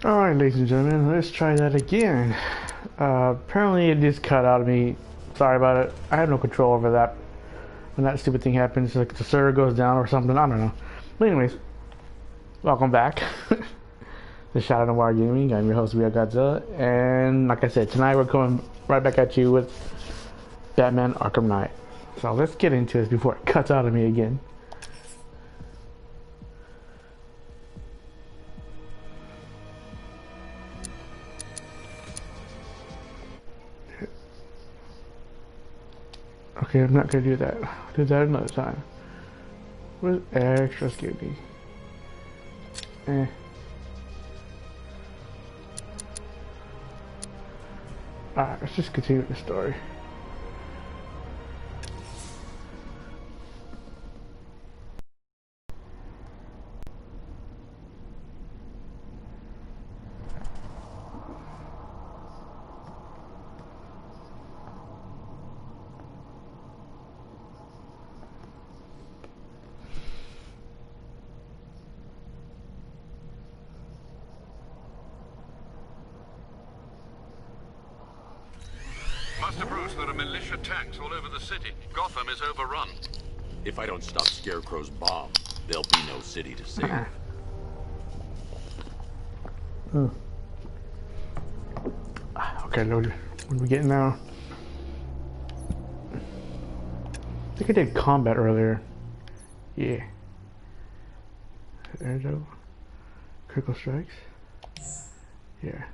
Alright, ladies and gentlemen, let's try that again. Apparently it just cut out of me. Sorry about it. I have no control over that. When that stupid thing happens, like the server goes down or something, I don't know. But anyways, welcome back to Shadow Noir Gaming. I'm your host, Real Godzilla. And like I said, tonight we're coming right back at you with Batman Arkham Knight. So let's get into this before it cuts out of me again. Okay, I'm not gonna do that. I'll do that another time. What extras give me? Alright, let's just continue the story. Master Bruce, there are militia tanks all over the city. Gotham is overrun. If I don't stop Scarecrow's bomb, there'll be no city to save. Okay, Lord, what are we getting now? I think I did combat earlier. Yeah. Airdo. Critical strikes. Yeah.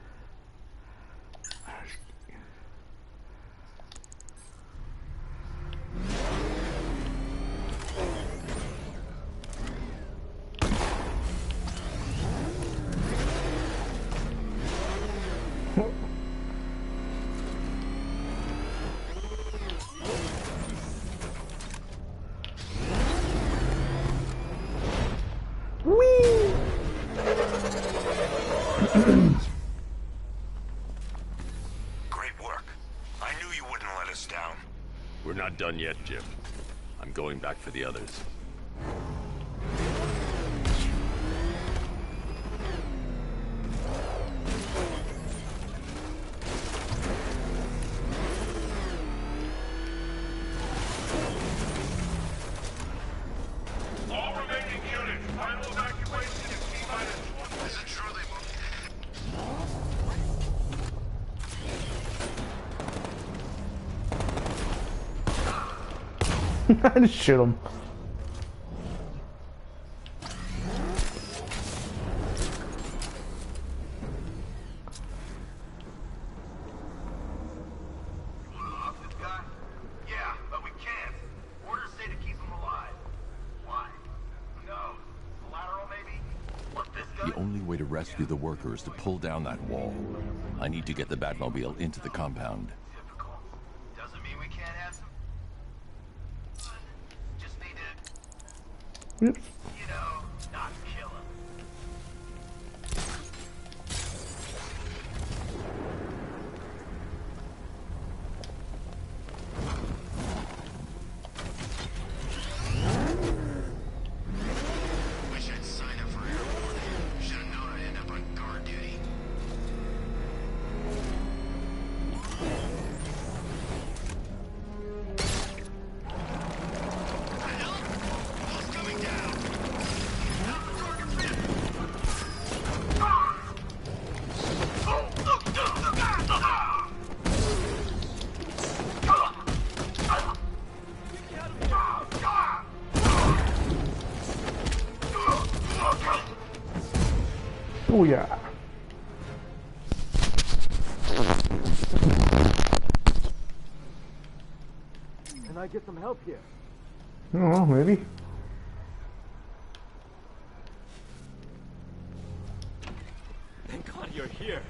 Great work. I knew you wouldn't let us down. We're not done yet, Jim. I'm going back for the others. All remaining units, final evacuation in T-minus 1. Is it true they moved? I just shoot him. This guy? Yeah, but we can't. Orders say to keep him alive. Why? Who knows? Collateral, maybe? What, this guy? The only way to rescue the worker is to pull down that wall. I need to get the Batmobile into the compound. Difficult. Doesn't mean we can't have some... Just need to, Oops. you know, not kill him. Wish I'd signed up for airborne. Should have known I'd end up on guard duty. Wall's coming down. Stop the target for him. Oh yeah. Can I get some help here? I don't know, maybe. Thank God you're here.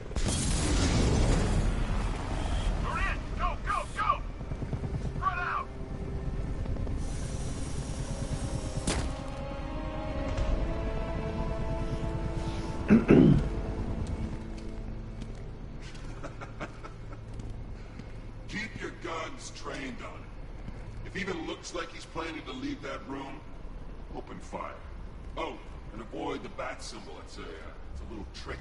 We're in. Go, go, go. Spread out. Keep your guns trained on him. If he even looks like he's planning to leave that room, open fire. Oh, and avoid the bat symbol. It's a little trick.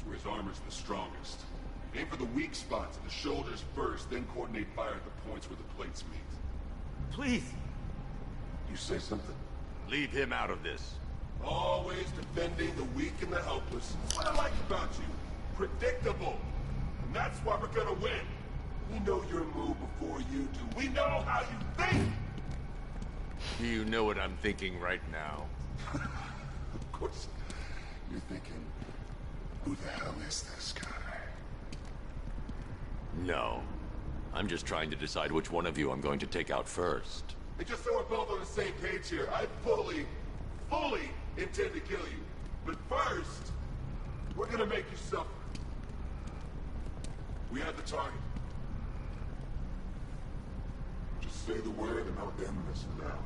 where his armor's the strongest. Aim for the weak spots at the shoulders first, then coordinate fire at the points where the plates meet. Please! You say something? Leave him out of this. Always defending the weak and the helpless. That's what I like about you. Predictable. And that's why we're gonna win. We know your move before you do. We know how you think! Do you know what I'm thinking right now? Of course. You're thinking, who the hell is this guy? No. I'm just trying to decide which one of you I'm going to take out first. And just so we're both on the same page here, I fully intend to kill you. But first, we're gonna make you suffer. We have the target. Just say the word and I'll end this now.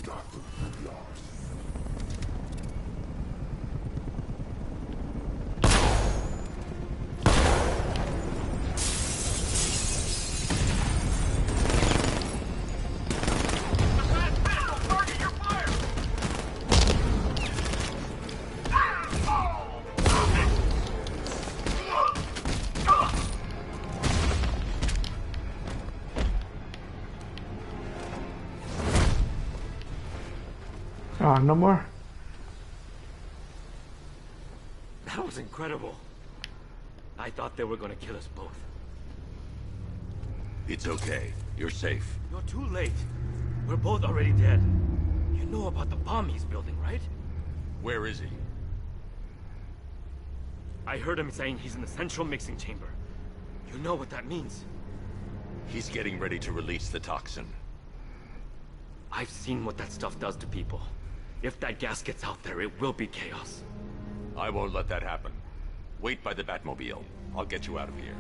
Gotham is yours. Oh, no more? That was incredible. I thought they were gonna kill us both. It's okay. You're safe. You're too late. We're both already dead. You know about the bomb he's building, right? Where is he? I heard him saying he's in the central mixing chamber. You know what that means. He's getting ready to release the toxin. I've seen what that stuff does to people. If that gas gets out there, it will be chaos. I won't let that happen. Wait by the Batmobile. I'll get you out of here.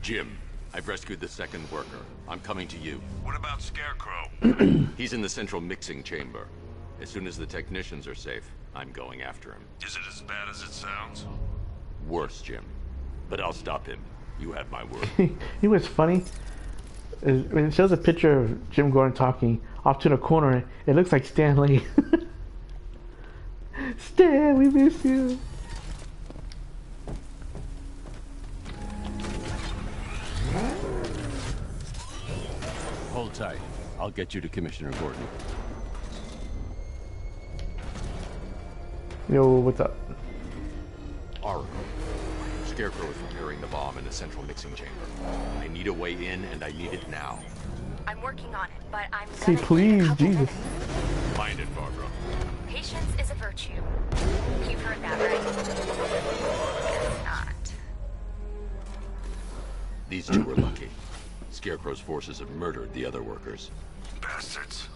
Jim, I've rescued the second worker. I'm coming to you. What about Scarecrow? He's in the central mixing chamber. As soon as the technicians are safe, I'm going after him. Is it as bad as it sounds? Worse, Jim. But I'll stop him. You have my word. You know what's funny? When it shows a picture of Jim Gordon talking off to the corner, it looks like Stan Lee. Stan, we miss you. Hold tight. I'll get you to Commissioner Gordon. Yo, what's up? Oracle. Scarecrow is preparing the bomb in the central mixing chamber. I need a way in, and I need it now. I'm working on it, but I'm See, gonna please, need a couple Jesus. minutes. Find it, Barbara. Patience is a virtue. You've heard that, right? Guess not. These two were lucky. Scarecrow's forces have murdered the other workers. Bastards.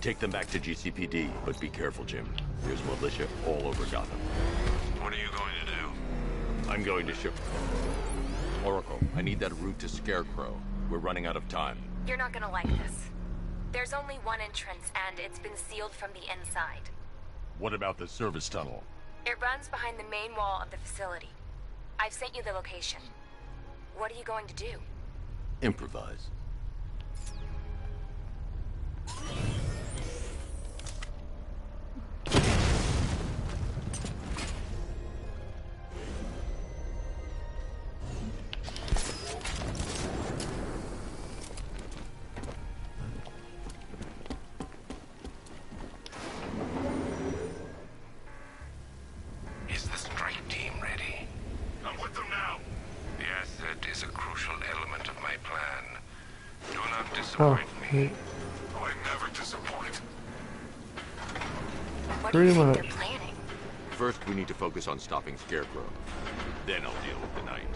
Take them back to GCPD, but be careful, Jim. There's militia all over Gotham. What are you going to do? I'm going to ship... Oracle, I need that route to Scarecrow. We're running out of time. You're not gonna like this. There's only one entrance, and it's been sealed from the inside. What about the service tunnel? It runs behind the main wall of the facility. I've sent you the location. What are you going to do? Improvise. Is the strike team ready? I'm with them now. The asset is a crucial element of my plan. Do not disappoint me. Oh, I never disappoint. What do you Pretty think much. they're planning? First, we need to focus on stopping Scarecrow. Then I'll deal with the Knight.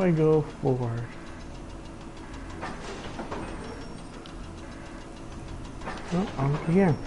I go forward? Oh, I'll look again.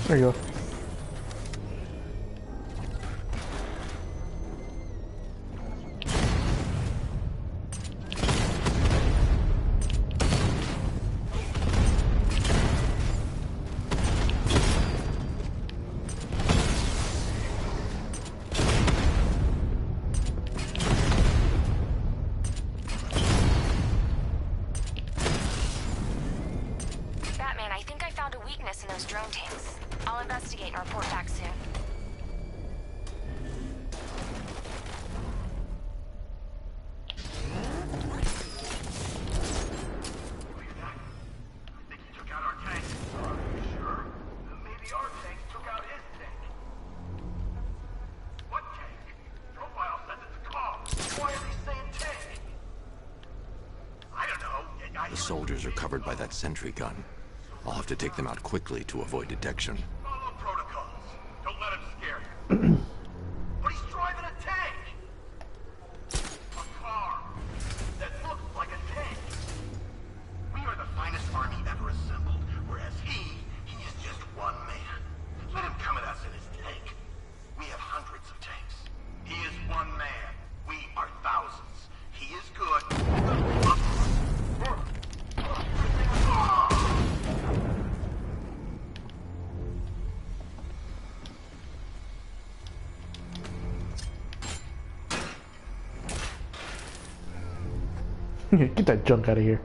There you go. Batman, I think I found a weakness in those drone tanks. I'll investigate and report back soon. I think he took out our tank. Are you sure? Maybe our tank took out his tank. What tank? Profile says it's a car. Why are they saying tank? I don't know. The soldiers are covered by that sentry gun. I'll have to take them out quickly to avoid detection. Follow protocols. Don't let him scare you. But he's driving a tank. A car that looks like a tank. We are the finest army ever assembled, whereas he is just one man. Let him come at us in his tank. We have hundreds of tanks. He is one man. We are thousands. He is good. Get that junk out of here.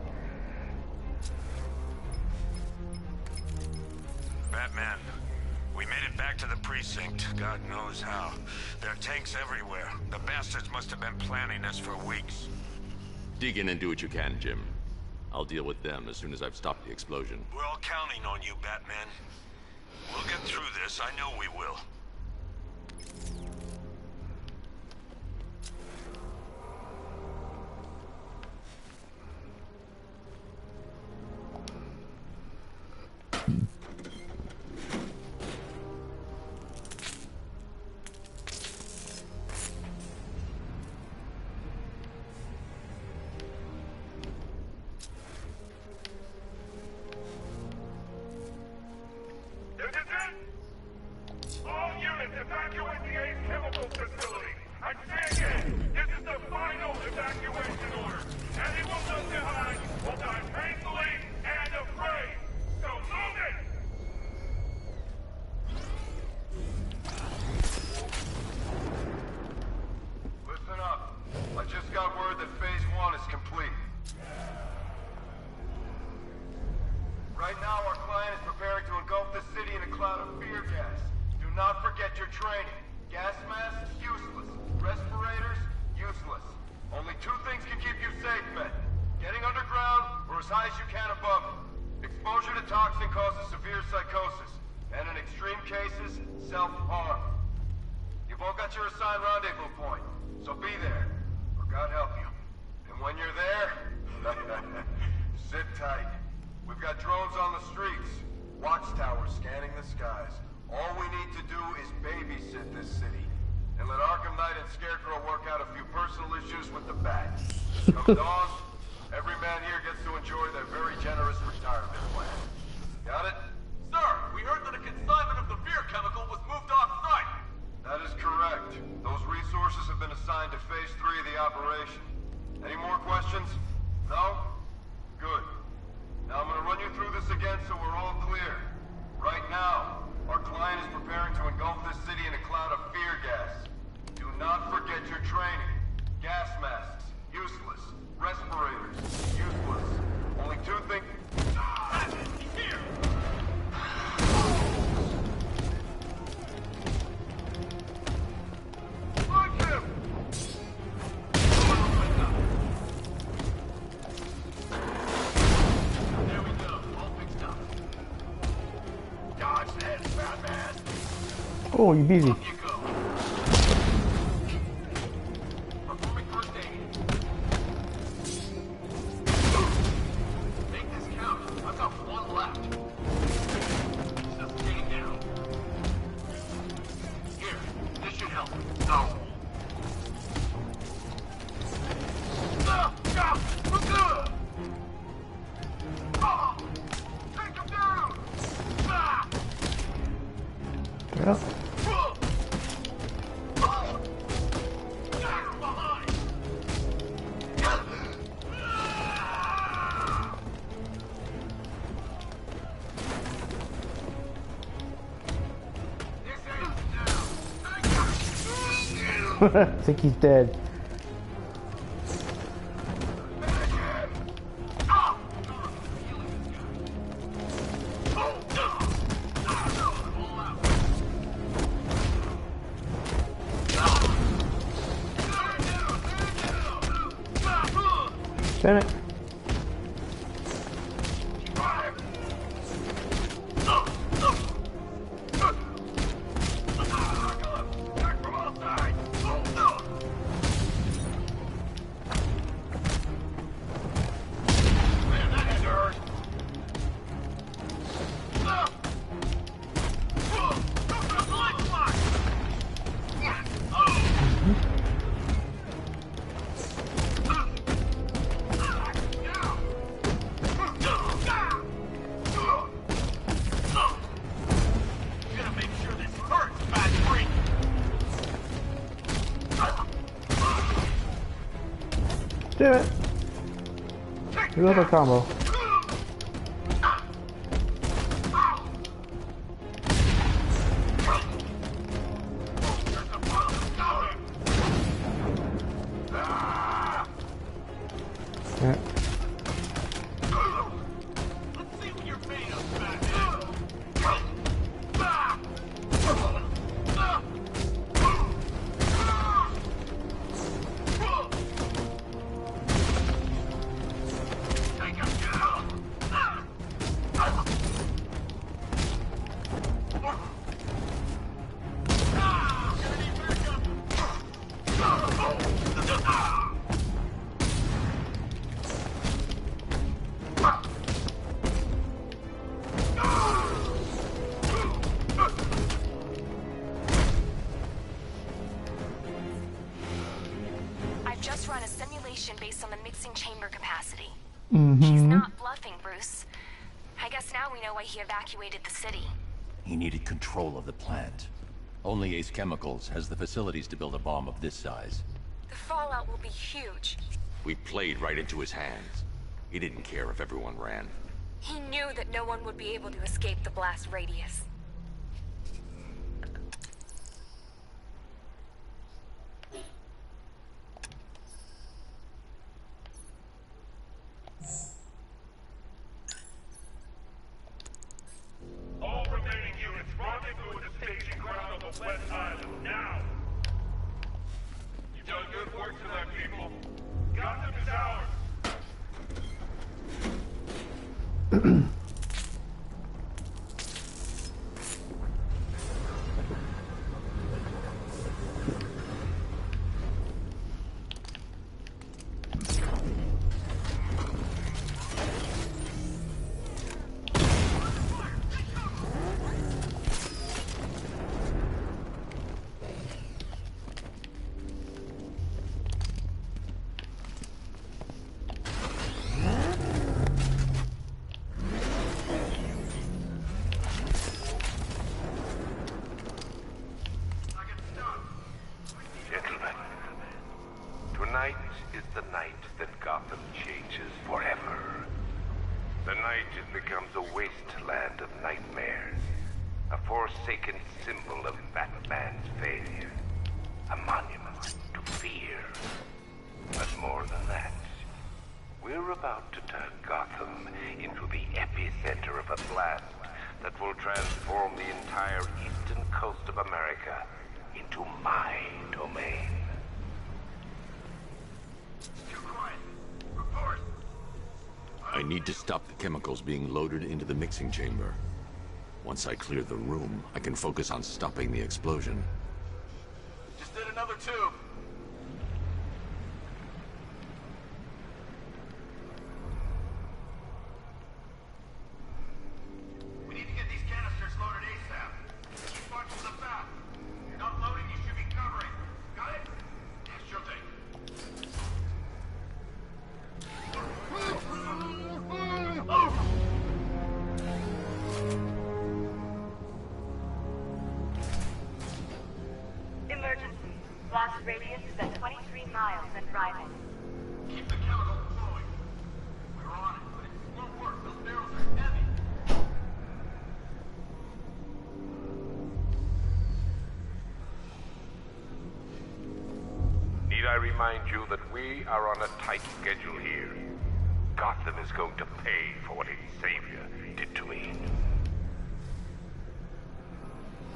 Batman, we made it back to the precinct. God knows how. There are tanks everywhere. The bastards must have been planning this for weeks. Dig in and do what you can, Jim. I'll deal with them as soon as I've stopped the explosion. We're all counting on you, Batman. We'll get through this. I know we will. All units evacuate the Ace Chemical Facility. I say again, this is the final evacuation order. Anyone left behind will die painfully and afraid. So move it! Listen up. I just got word that Phase 1 is complete. Right now, our client is preparing to engulf the city in a cloud of fear gas. Do not forget your training. Gas masks, useless. Respirators, useless. Only two things can keep you safe, men. Getting underground, or as high as you can above it. Exposure to toxin causes severe psychosis. And in extreme cases, self-harm. You've all got your assigned rendezvous point, so be there, or God help you. And when you're there, sit tight. We've got drones on the streets, watchtowers scanning the skies. All we need to do is babysit this city, and let Arkham Knight and Scarecrow work out a few personal issues with the Bat. Come dawn, every man here gets to enjoy their very generous retirement plan. Got it? Sir, we heard that a consignment of the fear chemical was moved off-site. That is correct. Those resources have been assigned to Phase 3 of the operation. Any more questions? No? Good. Now I'm gonna run you through this again so we're all clear. Right now, our client is preparing to engulf this city in a cloud of fear gas. Do not forget your training. Gas masks, useless. Respirators, useless. Only two things... Here! Punch him! Oh, you busy. Up you go. Performing first aid. Make this count. I've got one left. Just getting down. Here, this should help. No. Take him down. Yeah. I think he's dead. Damn it. Damn it. Another combo. Yeah. Run a simulation based on the mixing chamber capacity. Mm-hmm. He's not bluffing, Bruce. I guess now we know why he evacuated the city. He needed control of the plant. Only Ace Chemicals has the facilities to build a bomb of this size. The fallout will be huge. We played right into his hands. He didn't care if everyone ran. He knew that no one would be able to escape the blast radius. All remaining units, rendezvous at the staging ground on the West Island, now! You've done good work tonight, people. Gotham is ours! Gentlemen, tonight is the night that Gotham changes forever. The night it becomes a wasteland of nightmares, a forsaken symbol of Batman's failure, a monument to fear. But more than that, we're about to turn Gotham into the epicenter of a blast that will transform the entire eastern coast of America into my domain. Too quiet. Report. I need to stop the chemicals being loaded into the mixing chamber. Once I clear the room, I can focus on stopping the explosion. Just did another tube. We need to get these canisters loaded ASAP. Keep watching the map. If you're not loading, you should be covering. Got it? Yeah, sure thing. Emergency. Blast radius is at 23 miles and rising. Keep the chemical flowing. We're on it, but it won't work. Those barrels are heavy. Need I remind you that we are on a tight schedule here? Gotham is going to pay for what its savior did to me.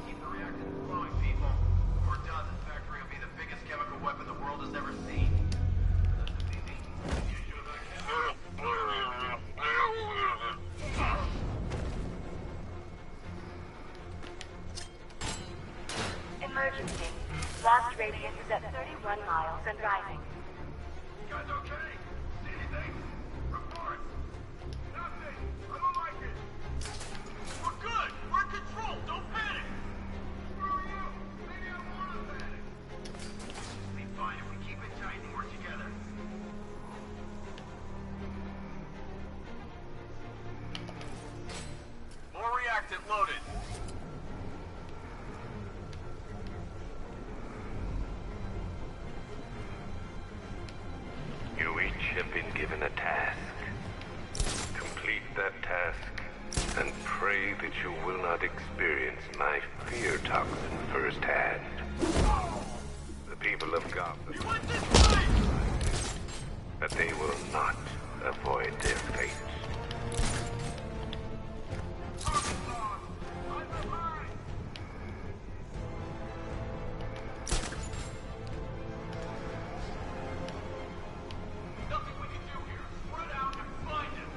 Keep the reactants flowing, people. We're done. This factory will be the biggest chemical weapon the world has ever seen. Emergency. Blast radius is at 31 miles and rising. You guys okay? See anything? Reports. Nothing. I don't like it. We're good. We're in control. Don't panic. Where are you? Maybe I don't want to panic. We'll be fine if we keep it tight and work together. More reactant loaded. You each have been given a task. Complete that task, and pray that you will not experience my fear toxin firsthand. The people of Gotham, You went this way! that they will not avoid their fate. Nothing we can do here. Spread out and find him.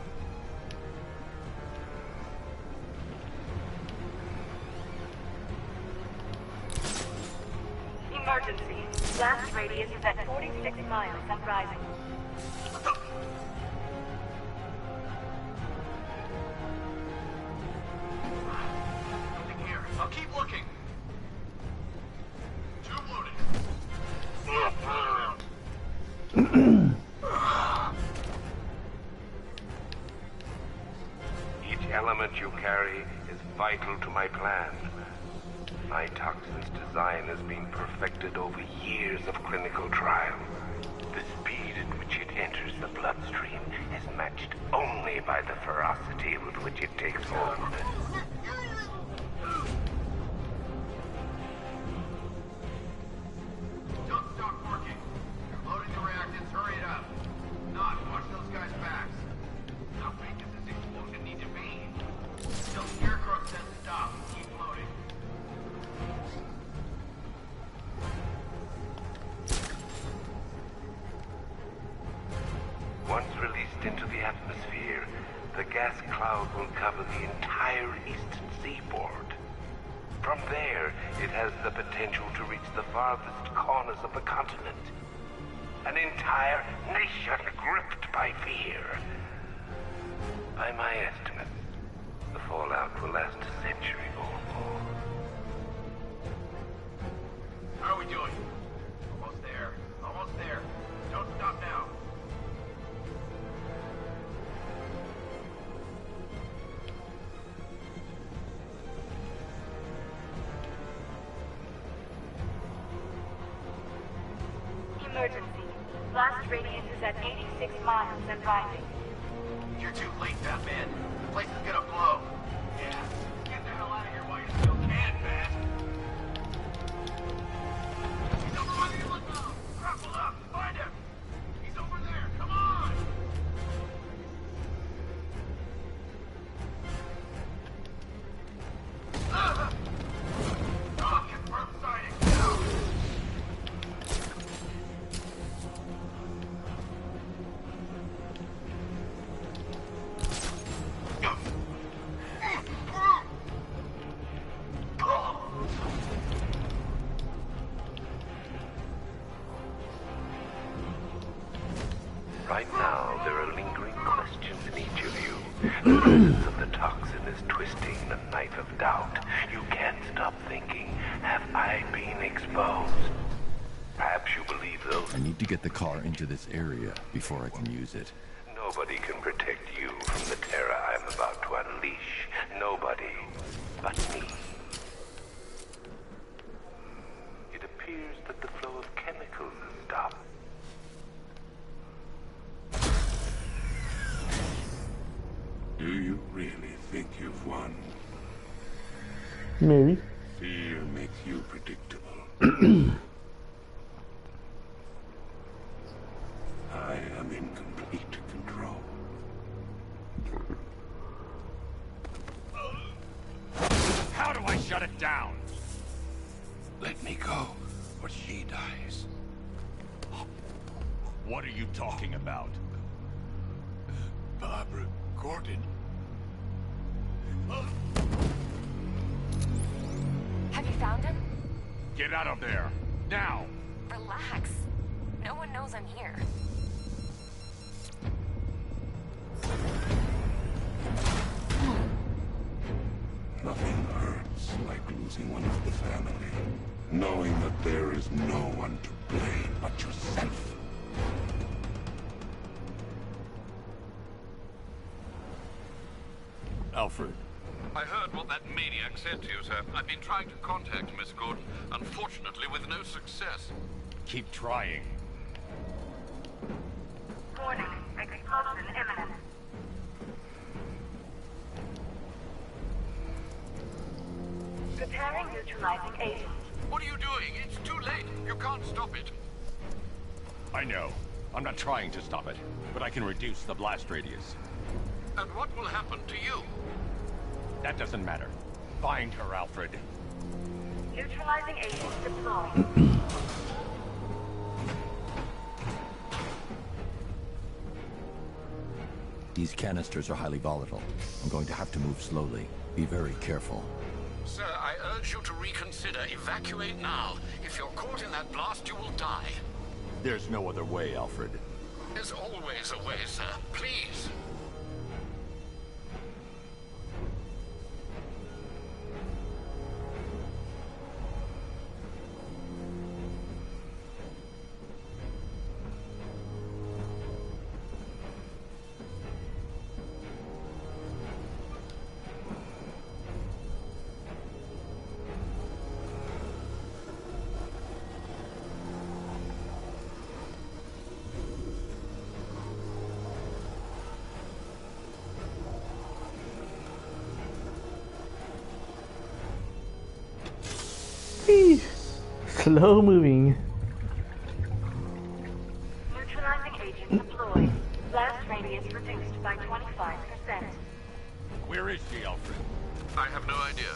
Emergency. Blast radius is at 46 miles and rising. Nothing here. I'll keep looking. Tube loaded. Each element you carry is vital to my plan. My toxin's design has been perfected over years of clinical trial. The speed at which it enters the bloodstream is matched only by the ferocity with which it takes hold. Don't stop working. You're loading the reactants. Hurry it up. Not watch those guys' backs. How big does this explosion need to be? Till Scarecrow says stop. Keep loading. Once released into the atmosphere, the gas cloud will cover the entire eastern seaboard. From there, it has the potential to reach the farthest corners of the continent. An entire nation gripped by fear. By my estimates, the fallout will last a century or more. How are we doing? Almost there. Almost there. Don't stop now. Emergency. Blast radius is at 86 miles and rising. You're too late, Batman. The place is gonna blow. Yeah. Get the hell out of here while you still can, man. He's over by the lookout. Grapple up. Find him. He's over there. Come on. Oh, confirm sighting. Now. Right now, there are lingering questions in each of you. The presence of the toxin is twisting the knife of doubt. You can't stop thinking, have I been exposed? Perhaps you believe those. I need to get the car into this area before I can use it. Nobody can protect you from the terror I'm about to unleash. Nobody but me. It appears that the flow of chemicals has stopped. Do you really think you've won? Maybe. Fear makes you predictable. I am in complete control. How do I shut it down? Let me go, or she dies. What are you talking about? Barbara Gordon. Have you found him? Get out of there! Now! Relax. No one knows I'm here. Nothing hurts like losing one of the family. Knowing that there is no one to blame but yourself. Alfred. I heard what that maniac said to you, sir. I've been trying to contact Miss Gordon, unfortunately with no success. Keep trying. Warning, explosion imminent. Preparing neutralizing agent. What are you doing? It's too late. You can't stop it. I know. I'm not trying to stop it, but I can reduce the blast radius. And what will happen to you? That doesn't matter. Find her, Alfred. Neutralizing agent deployed. These canisters are highly volatile. I'm going to have to move slowly. Be very careful. Sir, I urge you to reconsider. Evacuate now. If you're caught in that blast, you will die. There's no other way, Alfred. There's always a way, sir. Please. Slow moving. Neutralizing agent deployed. Blast radius reduced by 25%. Where is she, Alfred? I have no idea.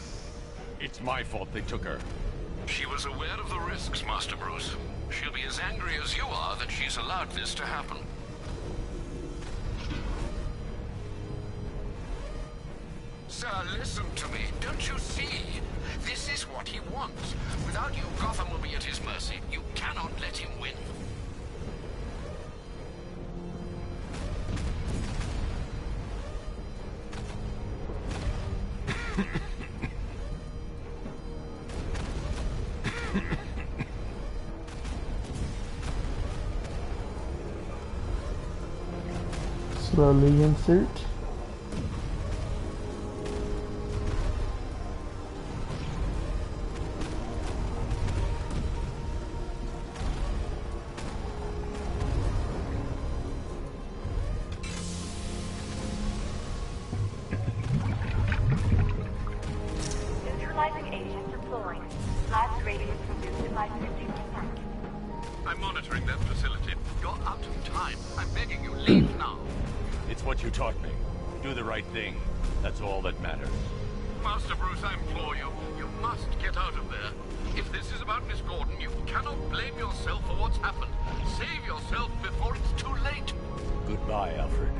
It's my fault they took her. She was aware of the risks, Master Bruce. She'll be as angry as you are that she's allowed this to happen. Sir, listen to me. Don't you see? This is what he wants. Without you, Gotham will be at his mercy. You cannot let him win. Slowly insert. Neutralizing agent deployed. Blast radius reduced by 50%. I'm monitoring that facility. You're out of time. I'm begging you, leave now. It's what you taught me. Do the right thing. That's all that matters. Master Bruce, I implore you. You must get out of there. If this is about Miss Gordon, you cannot blame yourself for what's happened. Save yourself before it's too late. Goodbye, Alfred.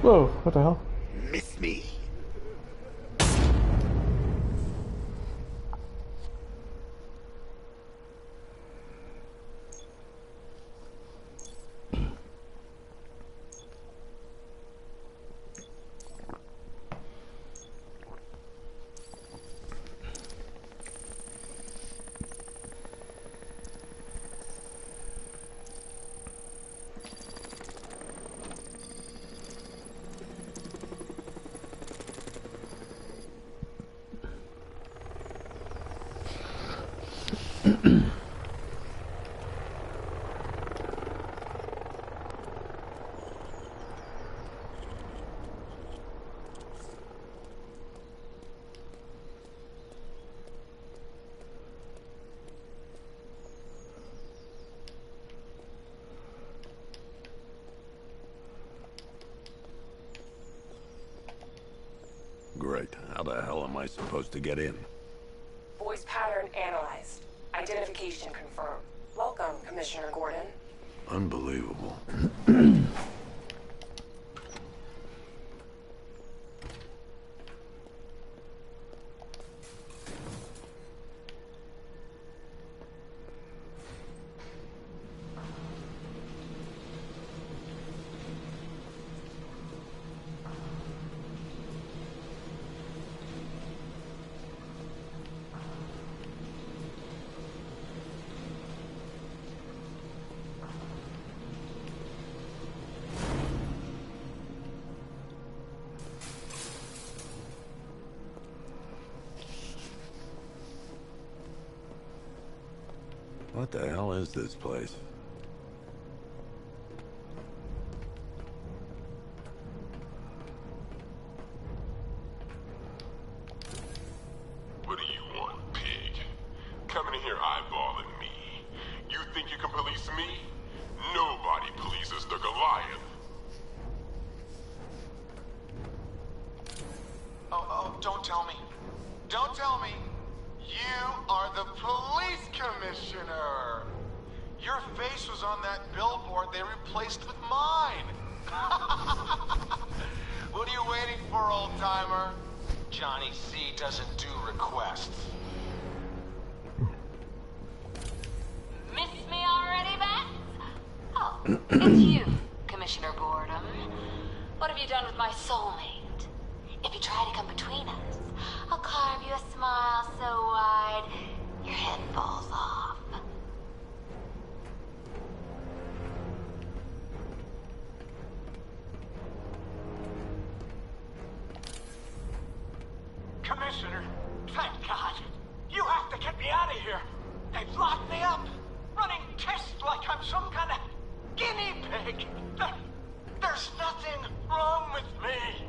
Whoa, what the hell? Miss me? Great. How the hell am I supposed to get in? Voice pattern analyzed. Identification confirmed. Welcome, Commissioner Gordon. Unbelievable. What the hell is this place? What do you want, pig? Coming in here eyeballing me. You think you can police me? Nobody polices the Goliath. Oh, don't tell me. Don't tell me. You are the police commissioner. Your face was on that billboard they replaced with mine. What are you waiting for, old-timer? Johnny C doesn't do requests. Miss me already, Bats? Oh, it's you, Commissioner Gordon. What have you done with my soulmate? If you try to come between us, I'll carve you a smile so wide, your head falls off. Commissioner, thank God. You have to get me out of here. They've locked me up, running tests like I'm some kind of guinea pig. There's nothing wrong with me.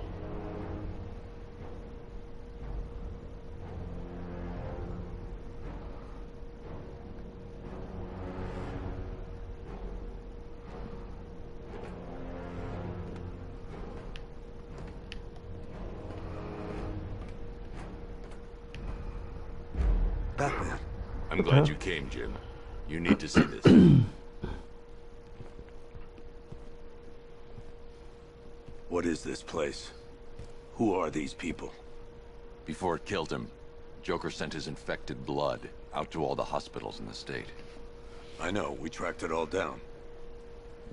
Batman. I'm glad you came, Jim. You need to see this. What is this place? Who are these people? Before it killed him, Joker sent his infected blood out to all the hospitals in the state. I know, we tracked it all down.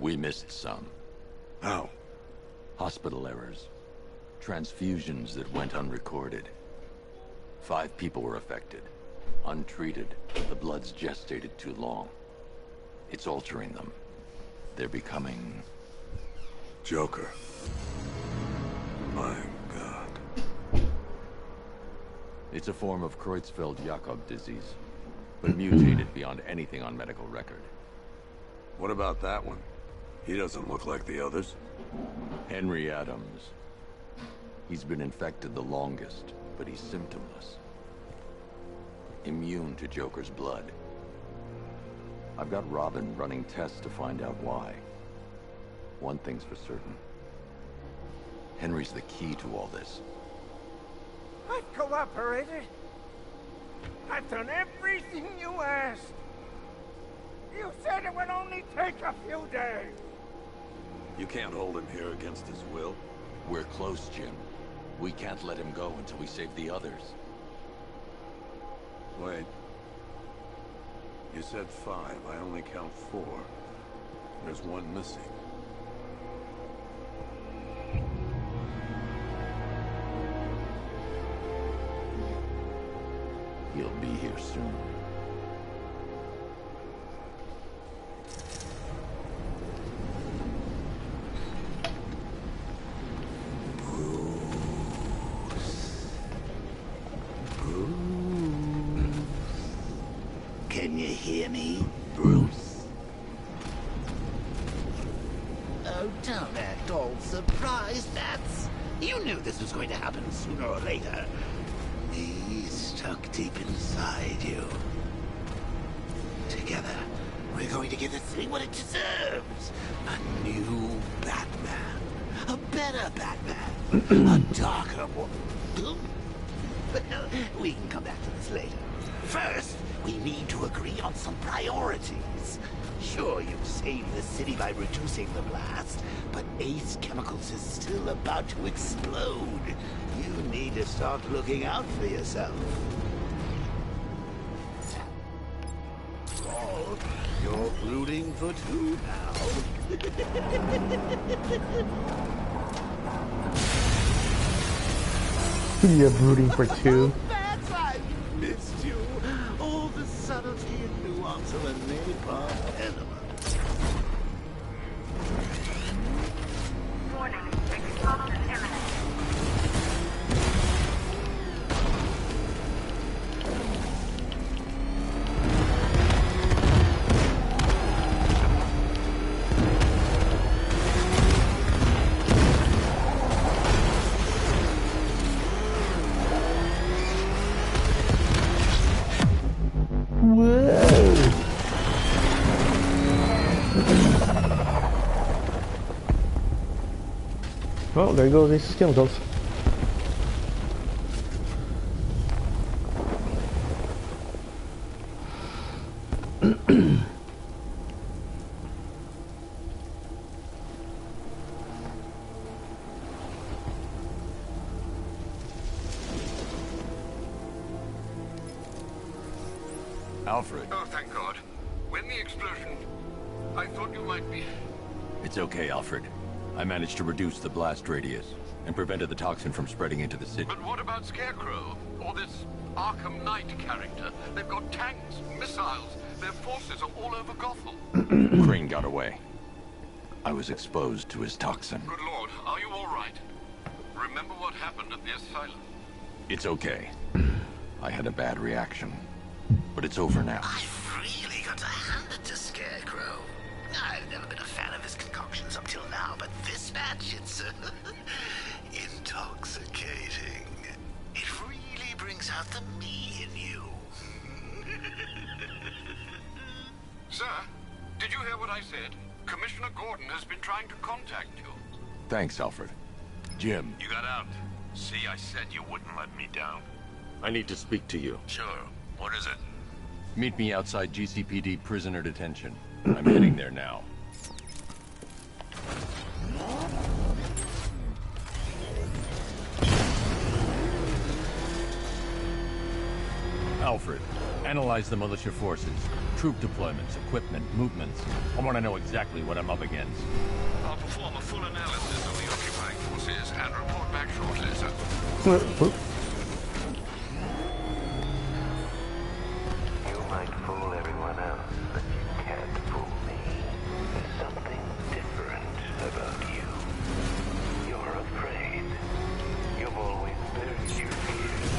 We missed some. How? Hospital errors. Transfusions that went unrecorded. 5 people were affected. Untreated, the blood's gestated too long. It's altering them. They're becoming... Joker. My God. It's a form of Creutzfeldt-Jakob disease, but mutated beyond anything on medical record. What about that one? He doesn't look like the others. Henry Adams. He's been infected the longest, but he's symptomless. Immune to Joker's blood. I've got Robin running tests to find out why. One thing's for certain. Henry's the key to all this. I've cooperated. I've done everything you asked. You said it would only take a few days. You can't hold him here against his will. We're close, Jim. We can't let him go until we save the others. Wait. You said 5. I only count 4. There's one missing. He'll be here soon. Can you hear me, Bruce? Oh, don't act all surprised, Bats. You knew this was going to happen sooner or later. Me stuck deep inside you. Together, we're going to give the city what it deserves. A new Batman. A better Batman. A darker one. Well, we can come back to this later. First, we need to agree on some priorities. Sure, you've saved the city by reducing the blast, but Ace Chemicals is still about to explode. You need to start looking out for yourself. Oh, you're rooting for 2 now. You're rooting for 2. Bats, I missed you. All the subtlety and nuance of a napalm element. Warning, explosion imminent. Well, there goes these chemicals. Alfred. Oh, thank God. When the explosion... I thought you might be... It's okay, Alfred. I managed to reduce the blast radius and prevented the toxin from spreading into the city. But what about Scarecrow? Or this Arkham Knight character? They've got tanks, missiles. Their forces are all over Gotham. Crane got away. I was exposed to his toxin. Good Lord, are you all right? Remember what happened at the asylum? It's okay. I had a bad reaction. But it's over now. I've really got to hand it to Scarecrow. I've never been a fan of his concoctions up till now, but this batch, it's intoxicating. It really brings out the me in you. Sir, did you hear what I said? Commissioner Gordon has been trying to contact you. Thanks, Alfred. Jim. You got out. See, I said you wouldn't let me down. I need to speak to you. Sure. What is it? Meet me outside GCPD prisoner detention. I'm heading there now. Alfred, analyze the militia forces, troop deployments, equipment, movements. I want to know exactly what I'm up against. I'll perform a full analysis of the occupying forces and report back shortly, sir. You might fool everyone else, but you can't fool me. There's something different about you. You're afraid. You've always buried your fears.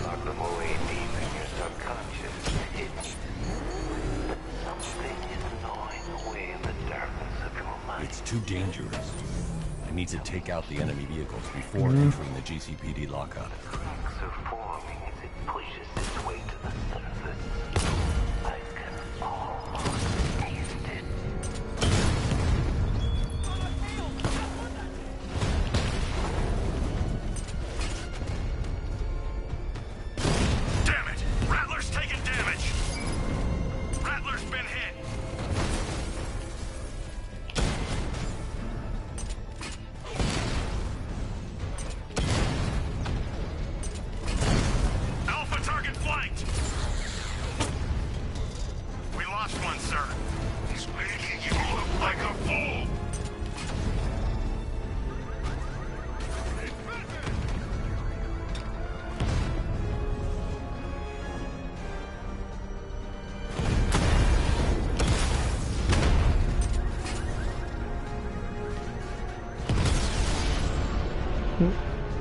Lock them away deep in your subconscious, hidden. But something is gnawing away in the darkness of your mind. It's too dangerous. I need to take out the enemy vehicles before entering the GCPD lockup. Cracks are forming as it pushes its way to the surface. I can almost taste it. Damn it! Rattler's taking damage! Rattler's been hit!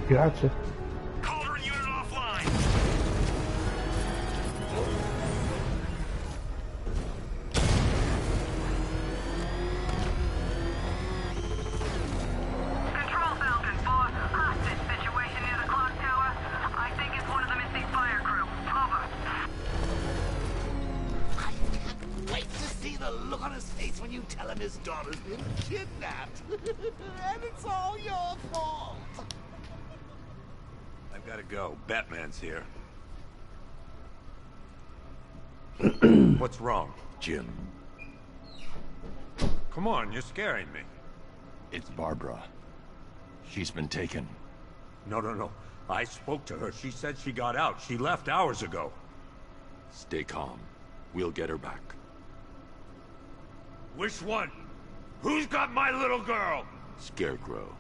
Gotcha. Cauldron unit offline. Control Falcon 4, hostage situation near the clock tower. I think it's one of the missing fire crew. Over. I can't wait to see the look on his face when you tell him his daughter's been kidnapped. And it's all your fault. I've got to go. Batman's here. What's wrong? Jim, Come on, you're scaring me. it's Barbara. She's been taken. No. I spoke to her. She said she got out. She left hours ago. Stay calm. We'll get her back. Which one? Who's got my little girl? Scarecrow.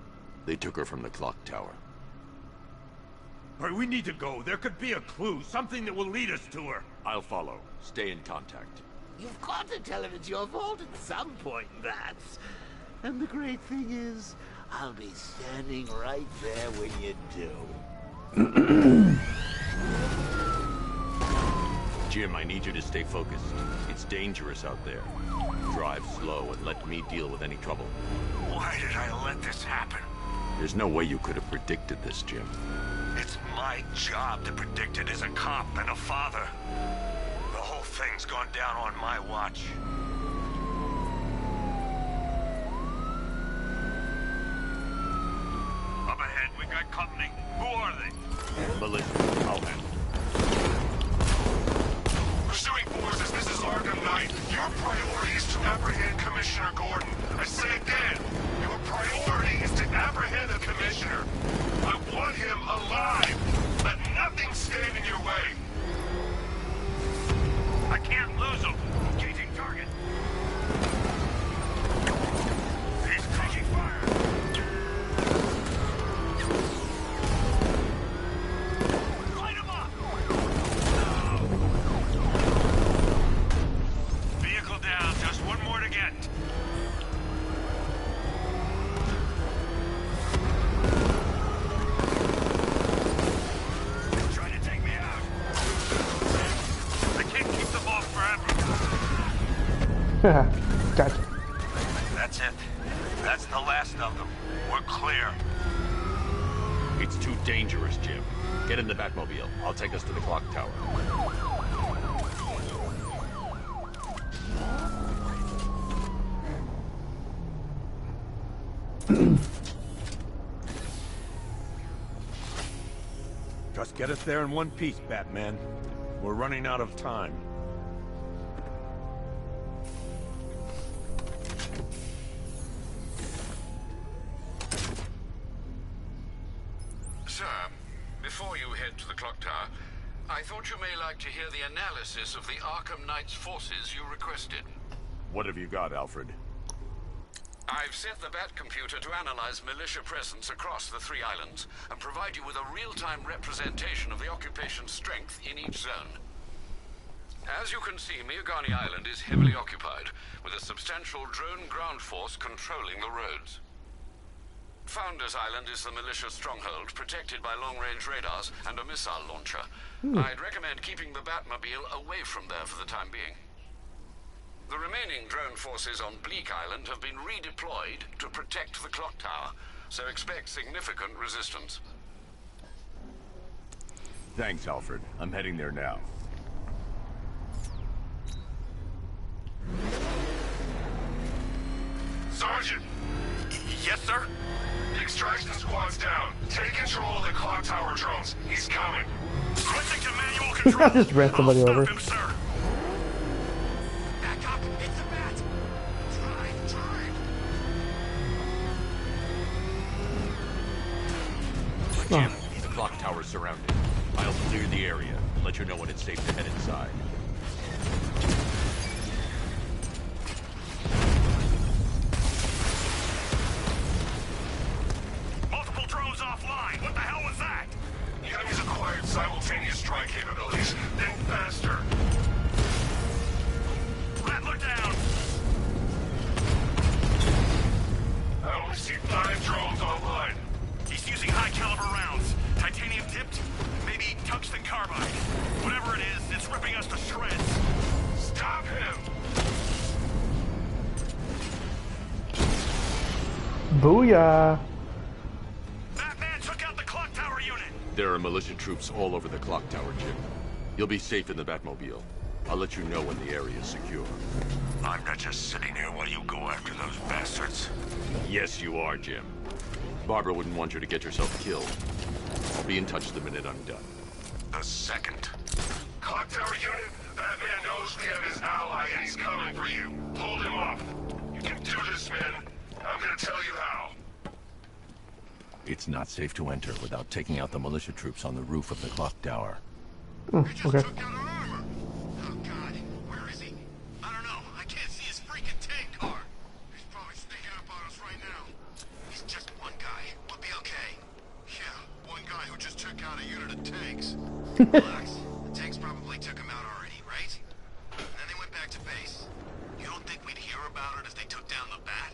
They took her from the clock tower. All right, we need to go. There could be a clue, something that will lead us to her. I'll follow. Stay in contact. You've got to tell him it's your fault at some point, Bats. And the great thing is, I'll be standing right there when you do. Jim, I need you to stay focused. It's dangerous out there. Drive slow and let me deal with any trouble. Why did I let this happen? There's no way you could have predicted this, Jim. It's my job to predict it as a cop and a father. The whole thing's gone down on my watch. Up ahead, we got company. Who are they? Militia, I'll handle. Pursuing forces, this is Arkham Knight. Your priority is to apprehend Commissioner Gordon. I say again, your priority is to apprehend the Commissioner. I want him alive. Let nothing stand in your way. I can't lose him. Engaging target. He's taking fire. Light him up. Vehicle down. Just one more to get. Trying to take me out. I can't keep them off forever. Gotcha. That's it. That's the last of them. We're clear. It's too dangerous, Jim. Get in the Batmobile. I'll take us to the clock tower. Just get us there in one piece, Batman. We're running out of time. Sir, before you head to the clock tower, I thought you may like to hear the analysis of the Arkham Knight's forces you requested. What have you got, Alfred? I've set the Bat computer to analyze militia presence across the 3 islands and provide you with a real-time representation of the occupation's strength in each zone. As you can see, Miagani Island is heavily occupied, with a substantial drone ground force controlling the roads. Founders Island is the militia stronghold, protected by long-range radars and a missile launcher. I'd recommend keeping the Batmobile away from there for the time being. The remaining drone forces on Bleak Island have been redeployed to protect the clock tower, so expect significant resistance. Thanks, Alfred. I'm heading there now. Sergeant! Yes, sir? The extraction squad's down. Take control of the clock tower drones. He's coming. Switching to manual control. Just ran somebody I'll over. stop him, sir. Back up! It's a bat! Drive! Jim, the clock tower's surrounded. I'll clear the area. Let you know when it's safe to head inside. Multiple drones offline. What the hell was that? The enemy's acquired simultaneous strike capabilities. Think faster. Rattler down. I only see 5 drones online. He's using high Booyah! Batman took out the clock tower unit! There are militia troops all over the clock tower, Jim. You'll be safe in the Batmobile. I'll let you know when the area is secure. I'm not just sitting here while you go after those bastards. Yes, you are, Jim. Barbara wouldn't want you to get yourself killed. I'll be in touch the minute I'm done. The second. Clock tower unit, Batman knows we have his ally and he's coming for you. Hold him off. You can do this, man. I'm gonna tell you how. It's not safe to enter without taking out the militia troops on the roof of the clock tower. Oh, okay. Relax. The tanks probably took him out already, right? And then they went back to base. You don't think we'd hear about it if they took down the Bat?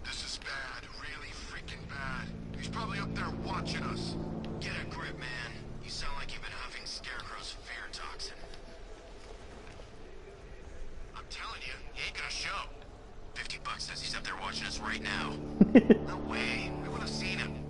This is bad. Really freaking bad. He's probably up there watching us. Get a grip, man. You sound like you've been huffing Scarecrow's fear toxin. I'm telling you, he ain't gonna show. $50 says he's up there watching us right now. No way. We would have seen him.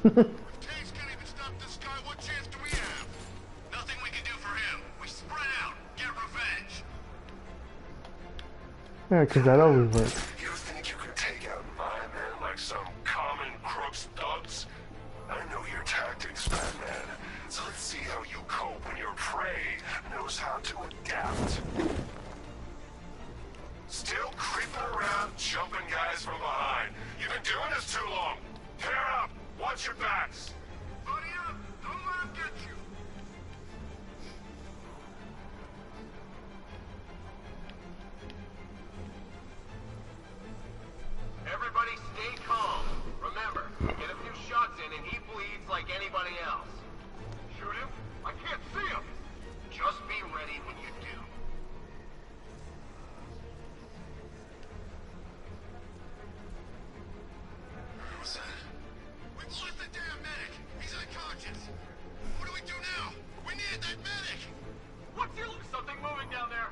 If tanks can't even stop this guy, what chance do we have? Nothing we can do for him. We spread out, get revenge. Yeah, because that always works. You think you can take out my men like some common crooks thugs? I know your tactics, Batman. So let's see how you cope when your prey knows how to adapt. Still creeping around, jumping guys from behind. You've been doing this too long. Pair up. Watch your backs. Buddy up. Don't let him get you. Everybody stay calm. Remember, get a few shots in and he bleeds like anybody else. Shoot him? I can't see him. Just be ready when you do. What's that? We lost the damn medic! He's unconscious! What do we do now? We need that medic! What's your look? Something moving down there.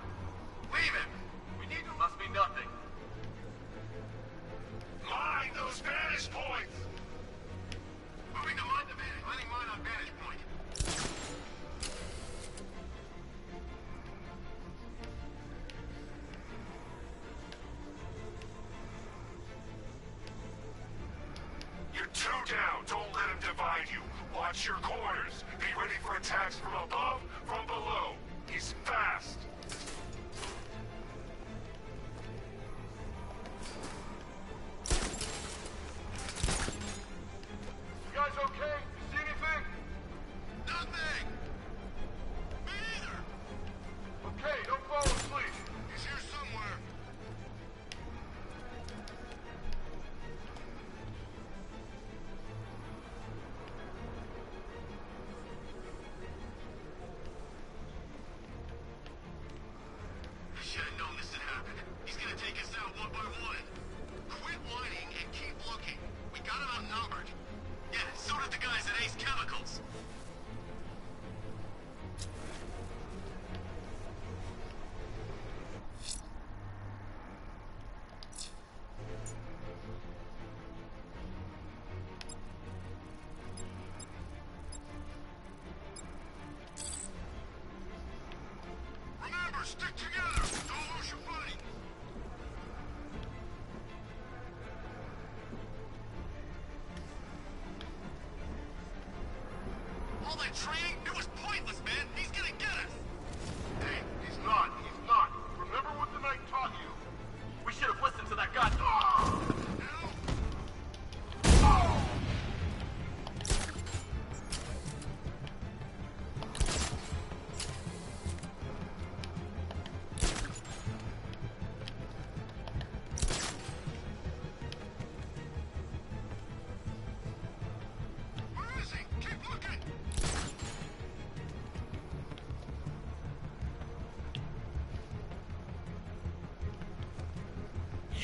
Leave him! We need him. Must be nothing. Mine those vantage points! Moving to mine the vantage. Landing mine on vantage point. You're two down. Don't let him divide you. Watch your corners. Be ready for attacks from above, from below. He's fast. You guys okay? You see anything? Nothing! Me either! Okay, don't fall asleep. He's here somewhere. I should have known this would happen. He's gonna take us out one by one. Quit whining and keep looking. We got him outnumbered. Yeah, so did the guys at Ace Chemicals. Remember, stick together. Don't lose your footing. All that training, it was pointless, man. He's gonna get us. Hey, he's not.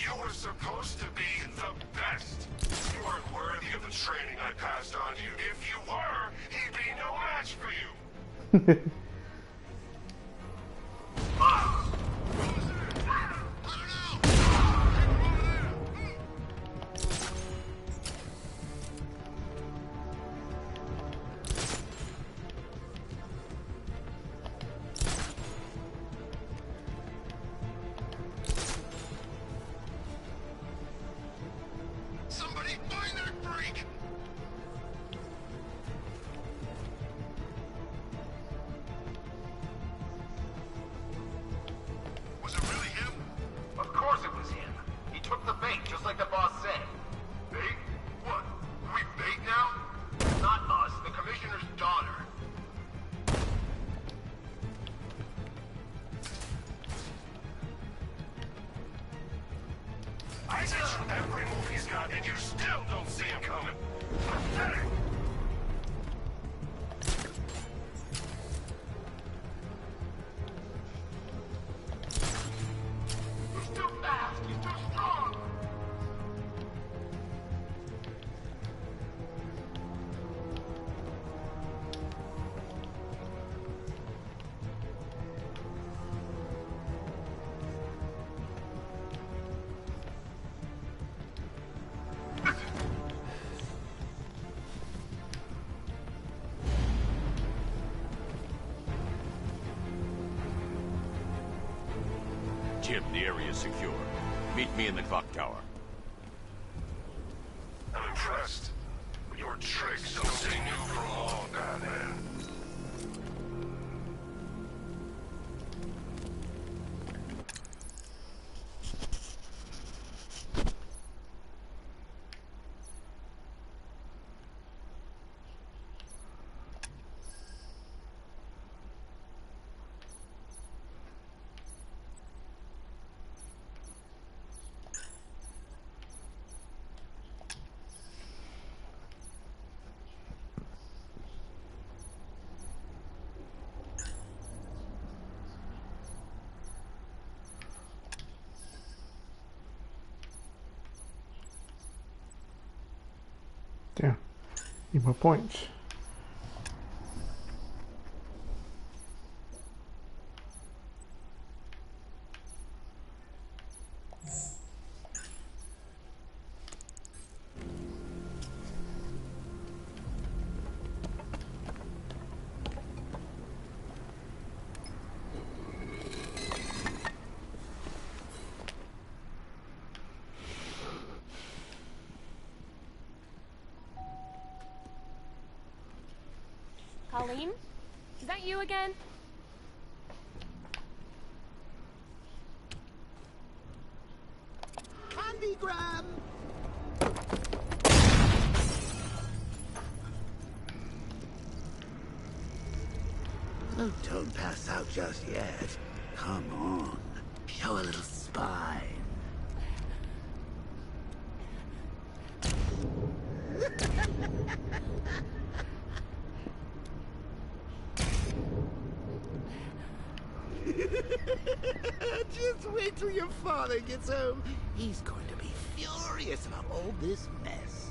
You were supposed to be the best. You aren't worthy of the training I passed on to you. If you were, he'd be no match for you. Somebody find that freak! Was it really him? Of course it was him. He took the bait, just like the boss said. Bait? What? We bait now? Not us, the commissioner's daughter. I sent you every move he's got, and you still don't see him coming. Pathetic. He's too fast. He's too strong. Jim, the area is secure. Meet me in the clock tower. I'm impressed. Your tricks don't stay new for long, Batman. Yeah. Need more points. Colleen? Is that you again? Candygram! Oh, don't pass out just yet. Come on. Show a little spine. Just wait till your father gets home. He's going to be furious about all this mess.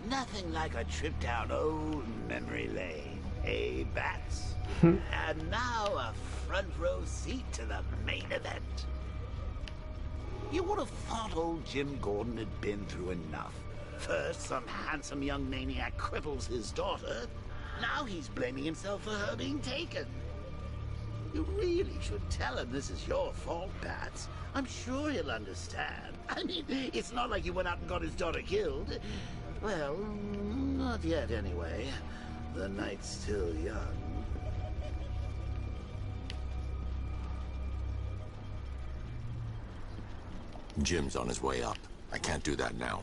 Nothing like a trip down old memory lane, eh, Bats? And now a front row seat to the main event. You would have thought old Jim Gordon had been through enough. First, some handsome young maniac cripples his daughter. Now he's blaming himself for her being taken. You really should tell him this is your fault, Bats. I'm sure he'll understand. I mean, it's not like you went out and got his daughter killed. Well, not yet anyway. The night's still young. Jim's on his way up. I can't do that now.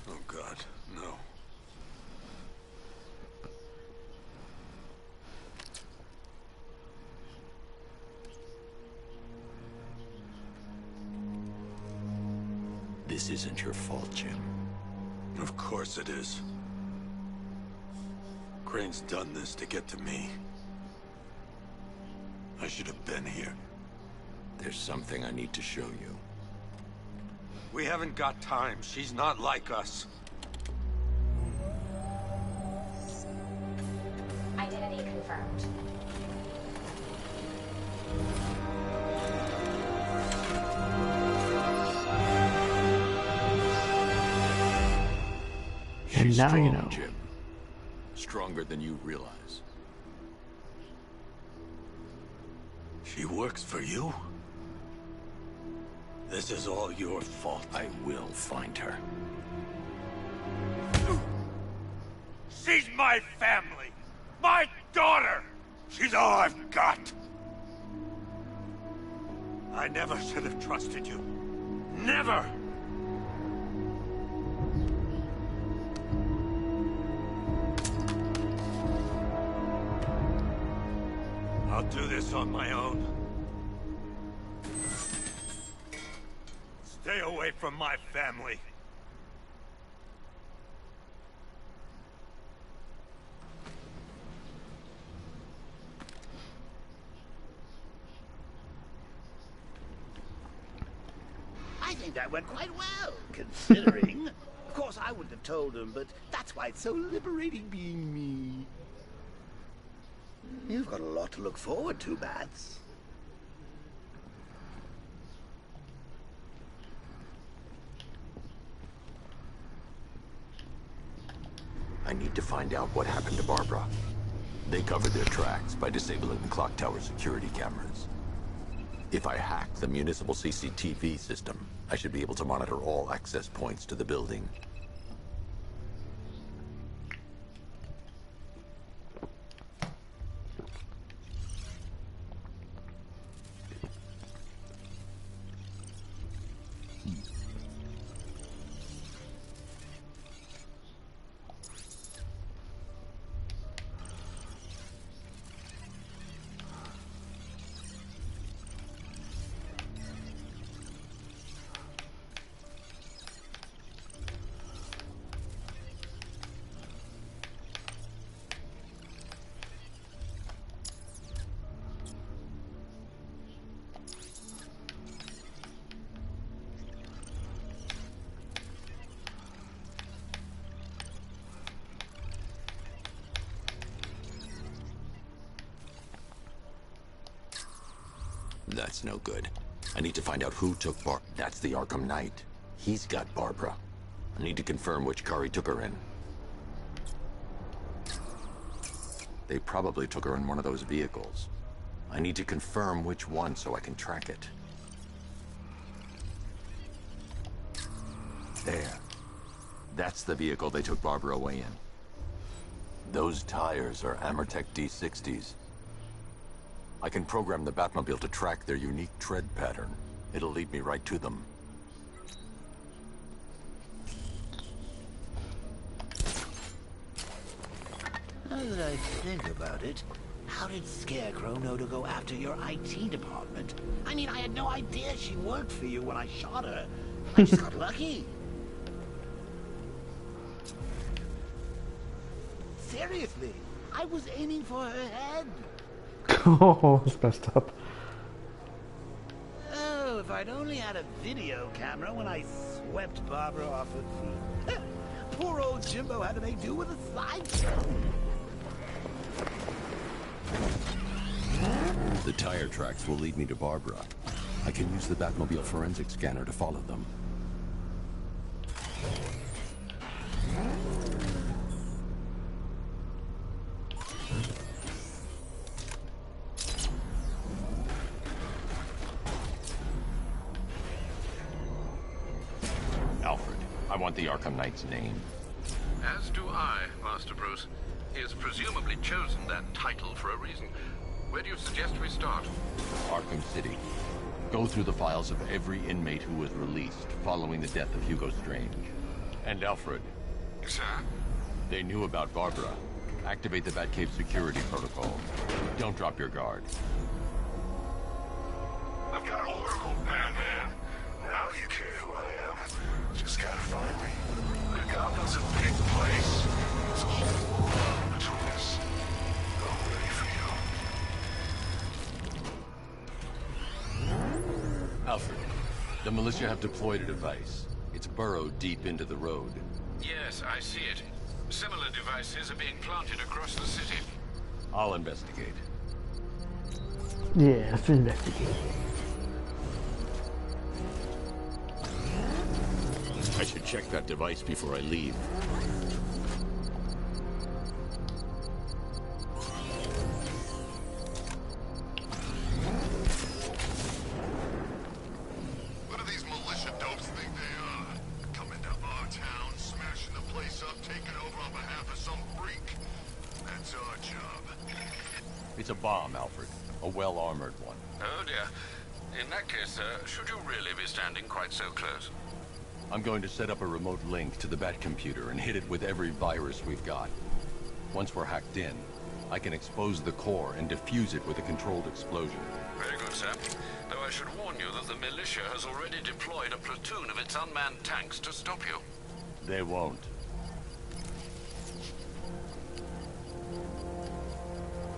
Oh God, no. This isn't your fault, Jim. Of course it is. Crane's done this to get to me. I should have been here. There's something I need to show you. We haven't got time. She's not like us. Identity confirmed. And She's now strong, you know. Jim. Stronger than you realize. She works for you? This is all your fault. I will find her. She's my family! My daughter! She's all I've got! I never should have trusted you. Never! I'll do this on my own. Stay away from my family. I think that went quite well, considering. Of course, I wouldn't have told him, but that's why it's so liberating being me. You've got a lot to look forward to, Bats. I need to find out what happened to Barbara. They covered their tracks by disabling the clock tower security cameras. If I hack the municipal CCTV system, I should be able to monitor all access points to the building. That's no good. I need to find out who took That's the Arkham Knight. He's got Barbara. I need to confirm which car he took her in. They probably took her in one of those vehicles. I need to confirm which one so I can track it. There. That's the vehicle they took Barbara away in. Those tires are Amertech D60s. I can program the Batmobile to track their unique tread pattern. It'll lead me right to them. Now that I think about it, how did Scarecrow know to go after your IT department? I mean, I had no idea she worked for you when I shot her. I just got lucky. Seriously, I was aiming for her head. Oh, that's messed up. Oh, if I'd only had a video camera when I swept Barbara off her feet. Poor old Jimbo had to make do with a slideshow. The tire tracks will lead me to Barbara. I can use the Batmobile forensic scanner to follow them. Alfred, I want the Arkham Knight's name. As do I, Master Bruce. He has presumably chosen that title for a reason. Where do you suggest we start? Arkham City. Go through the files of every inmate who was released following the death of Hugo Strange. And Alfred. Sir? They knew about Barbara. Activate the Batcave security protocol. Don't drop your guard. I've got Oracle, Batman. Now you care who I am. Just gotta find me. Gotham's a big place. There's a whole world between us. I'm ready for you. Alfred, the militia have deployed a device. It's burrowed deep into the road. Yes, I see it. Similar devices are being planted across the city. I'll investigate. Yeah, let's investigate. I should check that device before I leave. What do these militia dopes think they are? Coming to our town, smashing the place up, taking over on behalf of some freak. That's our job. It's a bomb, Alfred. A well-armored one. Oh dear. In that case, should you really be standing quite so close? I'm going to set up a remote link to the Batcomputer and hit it with every virus we've got. Once we're hacked in, I can expose the core and defuse it with a controlled explosion. Very good, sir. Though I should warn you that the militia has already deployed a platoon of its unmanned tanks to stop you. They won't.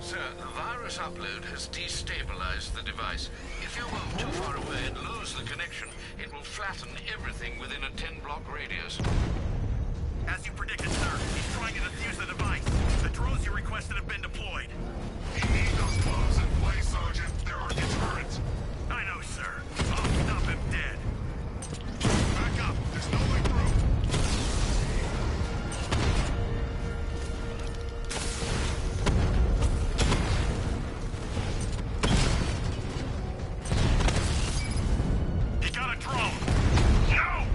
Sir, the virus upload has destabilized the device. If you move too far away and lose the connection, it will flatten everything within a 10-block radius. As you predicted, sir, he's trying to defuse the device. The drones you requested have been deployed. You need those bombs in place, Sergeant. They're our deterrent. I know, sir. I'll stop him dead. Back up. There's no way through. He got a drone. No!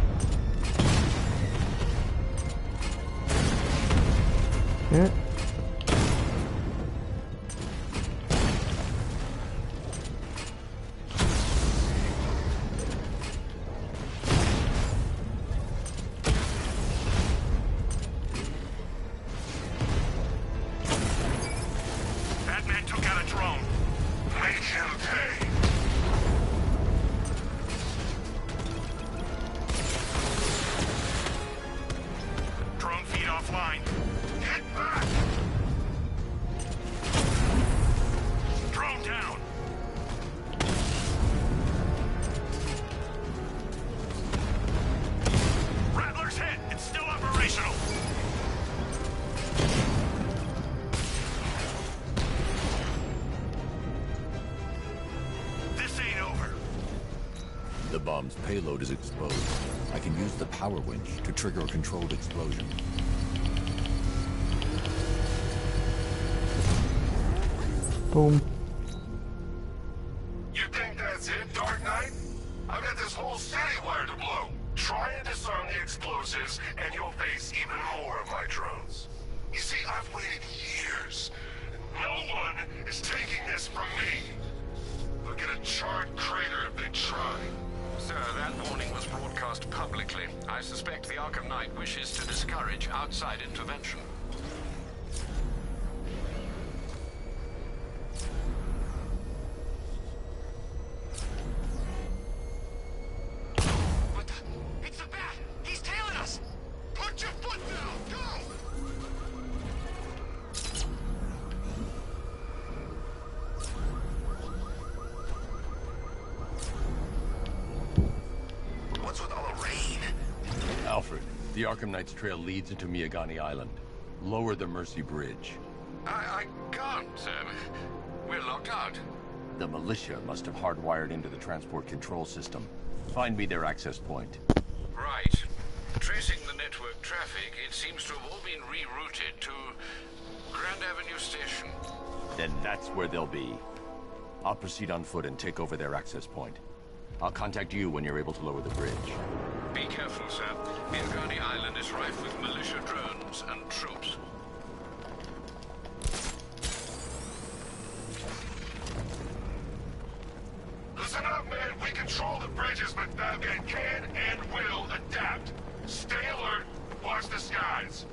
Yeah. Batman took out a drone. Make him pay. Drone feed offline. Get back! Drone down. Rattler's hit. It's still operational. This ain't over. The bomb's payload is exposed. I can use the power winch to trigger a controlled explosion. Boom. You think that's it, Dark Knight? I've got this whole city wired to blow. Try and disarm the explosives, and you'll face even more of my drones. You see, I've waited years. No one is taking this from me. They'll get a charred crater if they try. Sir, that warning was broadcast publicly. I suspect the Arkham Knight wishes to discourage outside intervention. What the? It's the bat! He's tailing us! Put your foot down! Go! What's with all the rain? Alfred, the Arkham Knight's trail leads into Miagani Island. Lower the Mercy Bridge. I can't, sir. We're locked out. The militia must have hardwired into the transport control system. Find me their access point. Right. Tracing the network traffic, it seems to have all been rerouted to Grand Avenue Station. Then that's where they'll be. I'll proceed on foot and take over their access point. I'll contact you when you're able to lower the bridge. Be careful, sir. Mirgani Island is rife with militia drones and troops. Listen up, man. We control the bridges, but Batman can and will adapt. Stay alert. Watch the skies.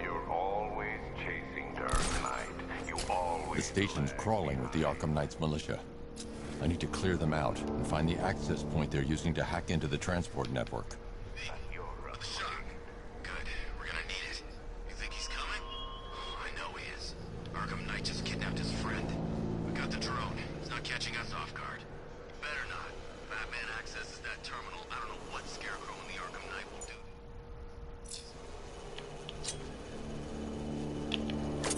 You're always chasing Dark Knight. You always... The station's crawling with the Arkham Knight's militia. I need to clear them out and find the access point they're using to hack into the transport network. Shock. Good. We're gonna need it. You think he's coming? I know he is. Arkham Knight just kidnapped his friend. We got the drone. He's not catching us off guard. Better not. Batman accesses that terminal. I don't know what Scarecrow and the Arkham Knight will do.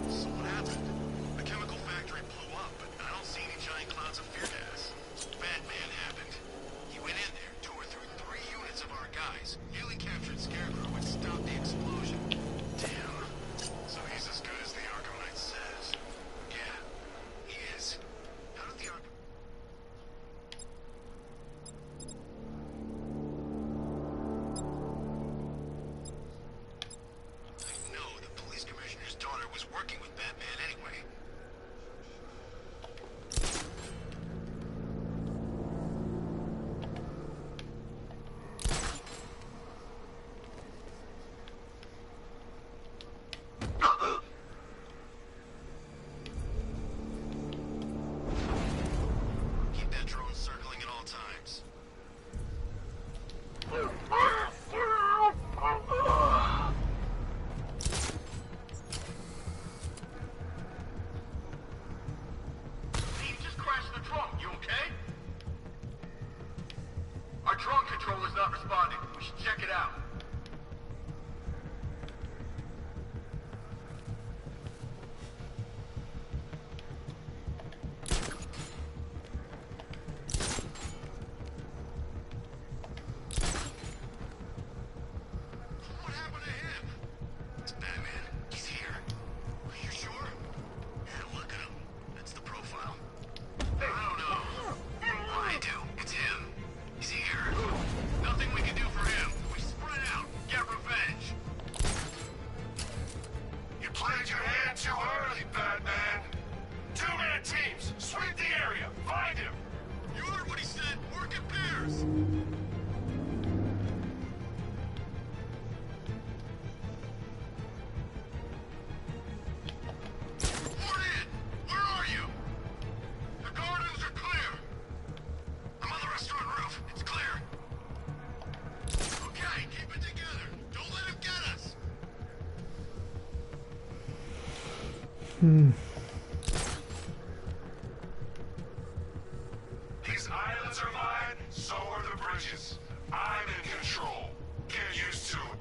So what happened? The chemical factory blew up, but I don't see any giant clouds of fear gas. Batman happened. He went in there, tore through 3 units of our guys, nearly captured Scarecrow and stopped the explosion. Damn. So he's as good as the Arkham Knight says. Yeah, he is. How did the Arkham... I know the police commissioner's daughter was working with Batman anyway. Keep that drone circling at all times. Hey, you just crashed the trunk. You okay? Our drone controller's not responding. We should check it out. What happened to him? It's Batman. He's here. Are you sure? Yeah, look at him. That's the profile. I don't know. I do. It's him. He's here. Nothing we can do for him. We spread out. Get revenge. You played your hand too early, Batman. 2-man teams. Sweep the area. Find him. You heard what he said. Work in pairs. Warden! Where are you? The gardens are clear. I'm on the restaurant roof. It's clear. Okay, keep it together. Don't let him get us. These islands are mine, so are the bridges. I'm in control. Get used to it.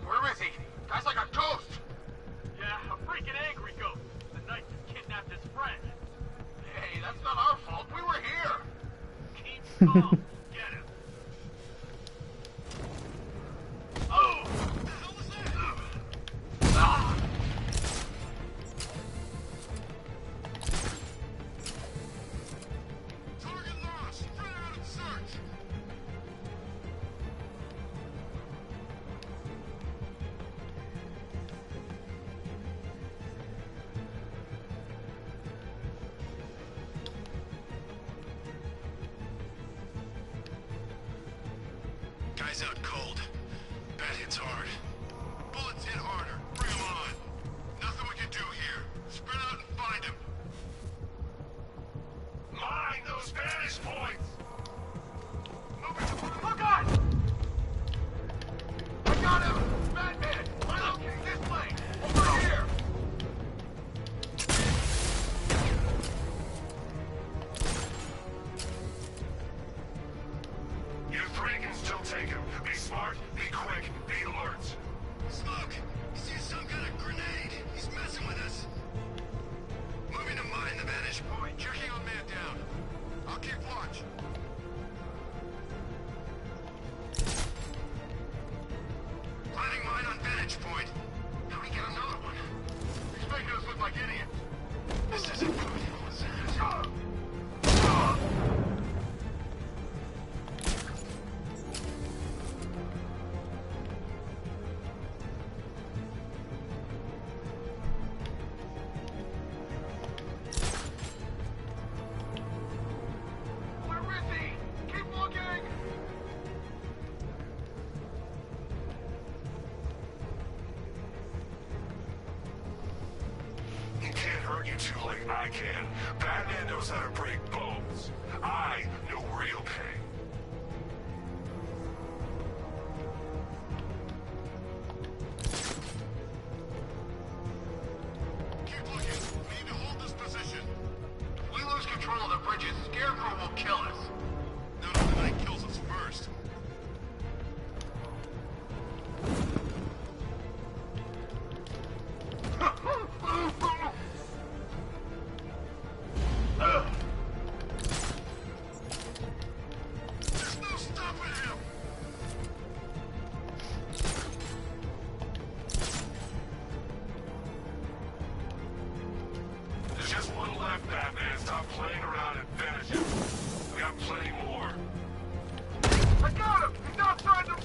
Where is he? Guy's like a ghost. Yeah, a freaking angry ghost. The knight just kidnapped his friend. Hey, that's not our fault. We were here. Keep calm. Get him. Oh! What the hell was that? Ah! Target lost. Spread out and search. Guy's out cold. Bat hits hard. Bullets hit harder. Bring him on. Nothing we can do here. Spread out and find him. Mine those vantage points. Moving to... Look on! I got vantage point. Checking on man down. I'll keep watch. Planning mine on vantage point. How do we get another one? He's making us look like idiots. This isn't good. What's that? You two like I can. Batman knows how to break bones. I know real pain. Keep looking. We need to hold this position. If we lose control of the bridges, Scarecrow will kill us. Not if the Knight kills us first. There's just one left, Batman. Stop playing around and finish him. We got plenty more. I got him! He's outside the...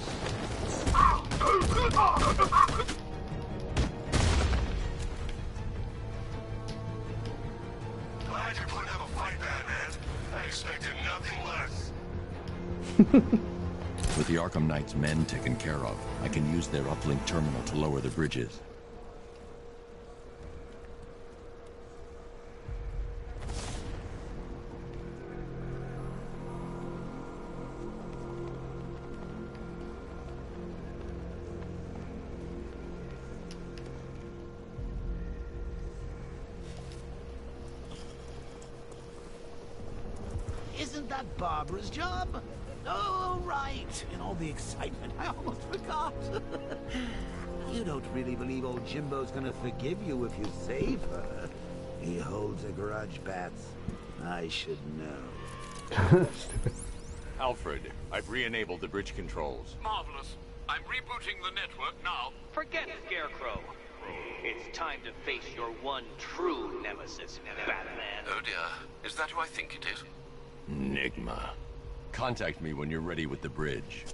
Glad you're putting up a fight, Batman. I expected nothing less. With the Arkham Knight's men taken care of, I can use their uplink terminal to lower the bridges. Isn't that Barbara's job? Oh, right. In all the excitement, I almost forgot. You don't really believe old Jimbo's gonna forgive you if you save her. He holds a grudge, Bats. I should know. Alfred, I've re-enabled the bridge controls. Marvelous. I'm rebooting the network now. Forget Scarecrow. It's time to face your one true nemesis, Batman. Oh dear. Is that who I think it is? Enigma. Contact me when you're ready with the bridge.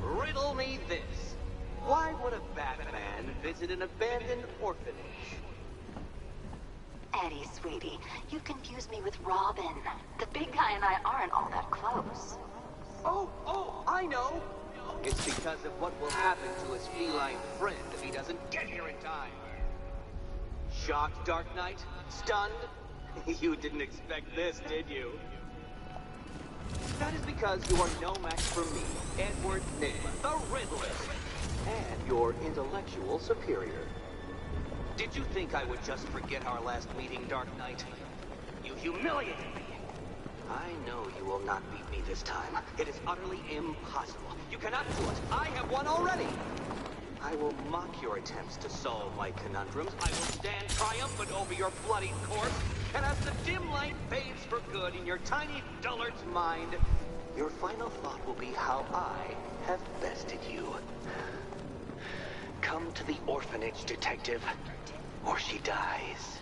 Riddle me this. Why would a Batman visit an abandoned orphanage? Eddie, sweetie, you confuse me with Robin. The big guy and I aren't all that close. Oh, I know. It's because of what will happen to his feline friend if he doesn't get here in time. Shocked, Dark Knight? Stunned? You didn't expect this, did you? That is because you are no match for me, Edward Nigma, the Riddler, and your intellectual superior. Did you think I would just forget our last meeting, Dark Knight? You humiliated me. I know you will not beat me this time. It is utterly impossible. You cannot do it. I have won already. I will mock your attempts to solve my conundrums. I will stand triumphant over your bloody corpse. And as the dim light fades for good in your tiny dullard's mind, your final thought will be how I have bested you. Come to the orphanage, detective, or she dies.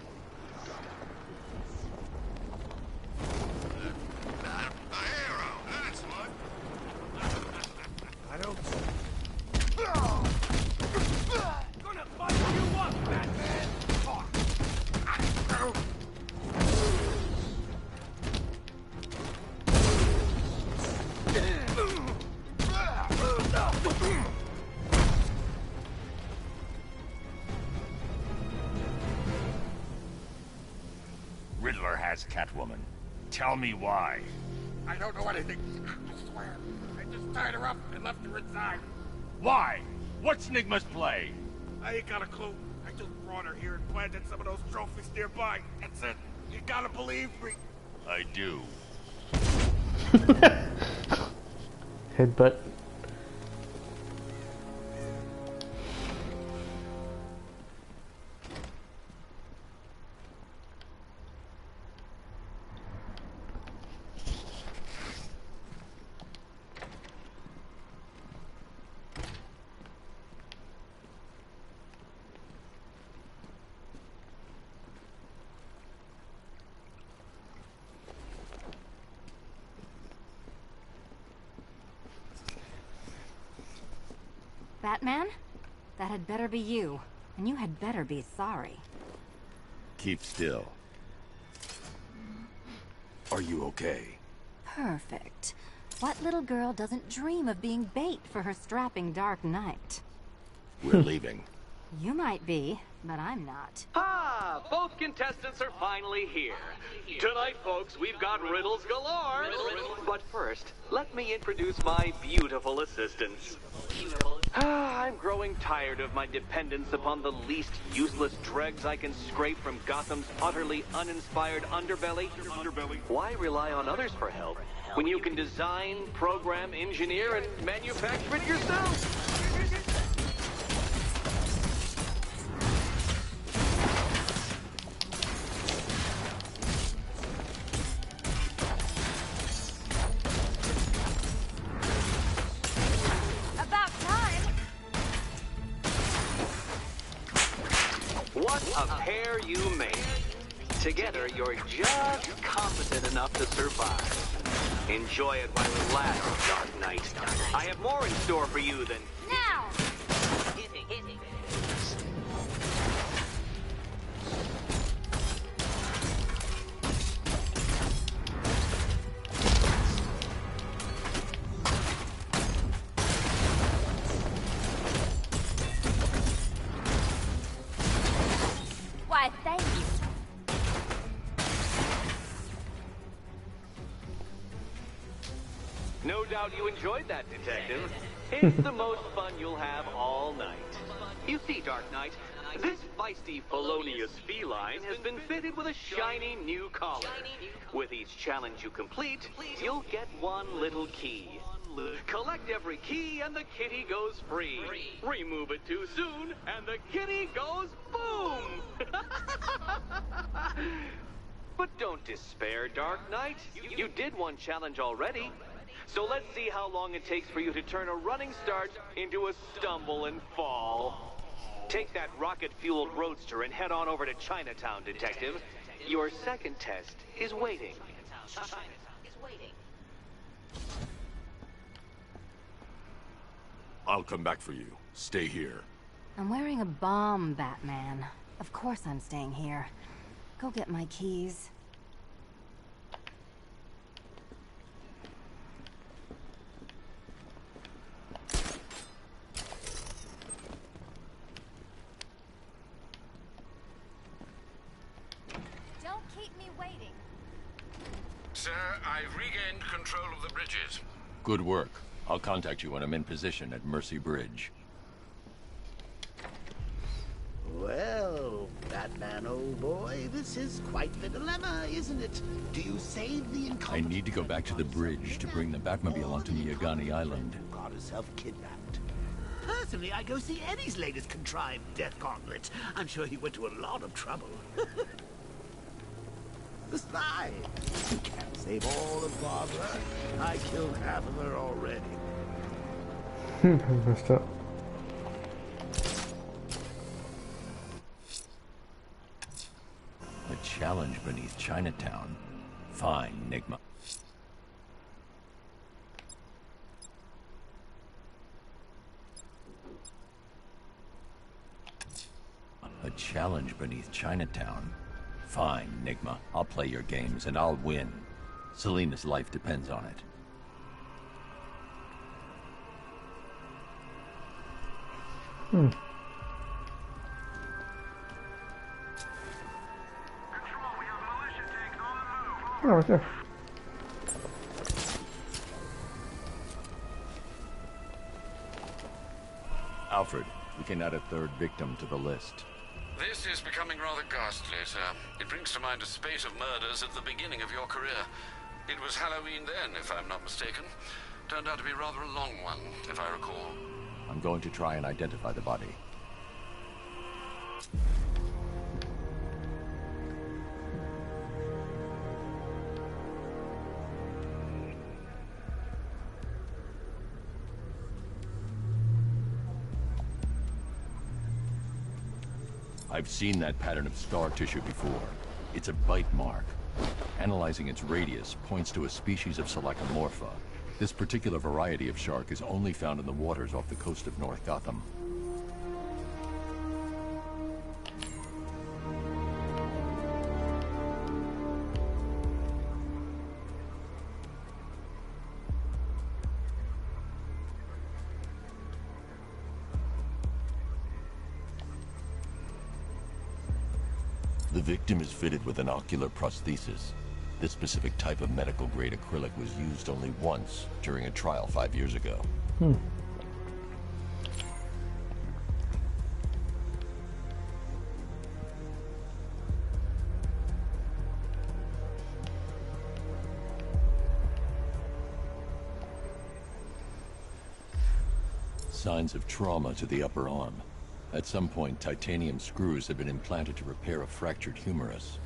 I don't... Gonna bust you up, Batman! Riddler has Catwoman. Tell me why. I don't know anything. I swear. I just tied her up and left her inside. Why? What's Nigma's play? I ain't got a clue. I just brought her here and planted some of those trophies nearby. That's it. You gotta believe me. I do. Headbutt. Batman? That had better be you. And you had better be sorry. Keep still. Are you okay? Perfect. What little girl doesn't dream of being bait for her strapping Dark Knight? We're leaving. You might be, but I'm not. Ah, both contestants are finally here. Tonight, folks, we've got riddles galore. But first, let me introduce my beautiful assistants. I'm growing tired of my dependence upon the least useless dregs I can scrape from Gotham's utterly uninspired underbelly. Why rely on others for help when you can design, program, engineer, and manufacture it yourself? What a pair you made. Together, you're just competent enough to survive. Enjoy it while it lasts, Dark Knight. I have more in store for you than... Now! Why, thank you. No doubt you enjoyed that, Detective. It's the most fun you'll have all night. You see, Dark Knight, this feisty, felonious feline has been fitted with a shiny new collar. With each challenge you complete, you'll get one little key. Collect every key and the kitty goes free. Remove it too soon and the kitty goes boom! But don't despair, Dark Knight. You did one challenge already. So let's see how long it takes for you to turn a running start into a stumble and fall. Take that rocket-fueled roadster and head on over to Chinatown, Detective. Your second test is waiting. I'll come back for you. Stay here. I'm wearing a bomb, Batman. Of course I'm staying here. Go get my keys. Don't keep me waiting. Sir, I've regained control of the bridges. Good work. I'll contact you when I'm in position at Mercy Bridge. Well, Batman, old boy, this is quite the dilemma, isn't it? Do you save the incompetent... I need to go back to the bridge to bring the Batmobile onto Miyagani Island. Got herself kidnapped. Personally, I go see Eddie's latest contrived death gauntlet. I'm sure he went to a lot of trouble. Besides, you can't save all of Barbara. I killed half of her already. That's messed up. A challenge beneath Chinatown. Fine, Nigma. A challenge beneath Chinatown. Fine, Nigma. I'll play your games and I'll win. Selina's life depends on it. Oh, right there. Alfred, we can add a third victim to the list. This is becoming rather ghastly, sir. It brings to mind a spate of murders at the beginning of your career. It was Halloween then, if I'm not mistaken. Turned out to be rather a long one, if I recall. I'm going to try and identify the body. I've seen that pattern of scar tissue before. It's a bite mark. Analyzing its radius points to a species of Selachomorpha. This particular variety of shark is only found in the waters off the coast of North Gotham. The victim is fitted with an ocular prosthesis. This specific type of medical-grade acrylic was used only once during a trial 5 years ago. Signs of trauma to the upper arm. At some point, titanium screws have been implanted to repair a fractured humerus.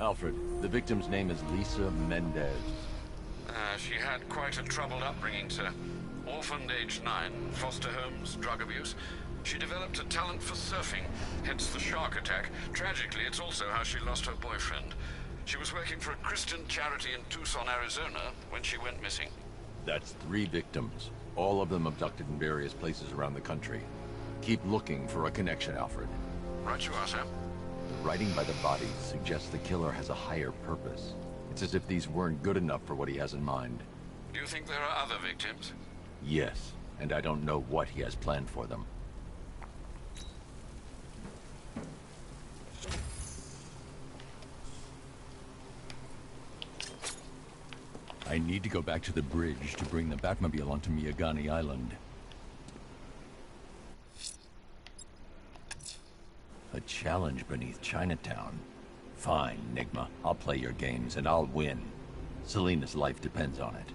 Alfred, the victim's name is Lisa Mendez. She had quite a troubled upbringing, sir. Orphaned age 9, foster homes, drug abuse. She developed a talent for surfing, hence the shark attack. Tragically, it's also how she lost her boyfriend. She was working for a Christian charity in Tucson, Arizona, when she went missing. That's 3 victims, all of them abducted in various places around the country. Keep looking for a connection, Alfred. Right you are, sir. The writing by the bodies suggests the killer has a higher purpose. It's as if these weren't good enough for what he has in mind. Do you think there are other victims? Yes, and I don't know what he has planned for them. I need to go back to the bridge to bring the Batmobile onto Miyagani Island. A challenge beneath Chinatown. Fine, Nigma. I'll play your games and I'll win. Selena's life depends on it.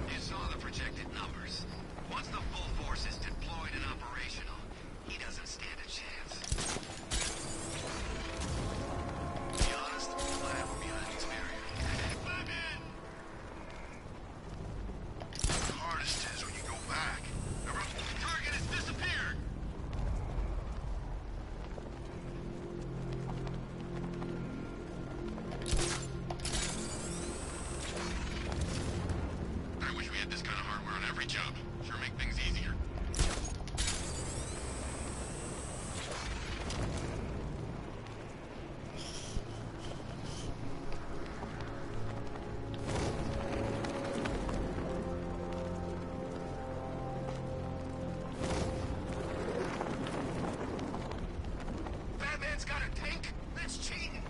You saw the projected numbers. Once the full force is deployed and operational, he doesn't stand a chance. To be honest, I have a behind experience. The hardest is when you go back. The target has disappeared! I wish we had this kind of hardware on every job. Sure make things easier. Batman's got a tank? That's cheating!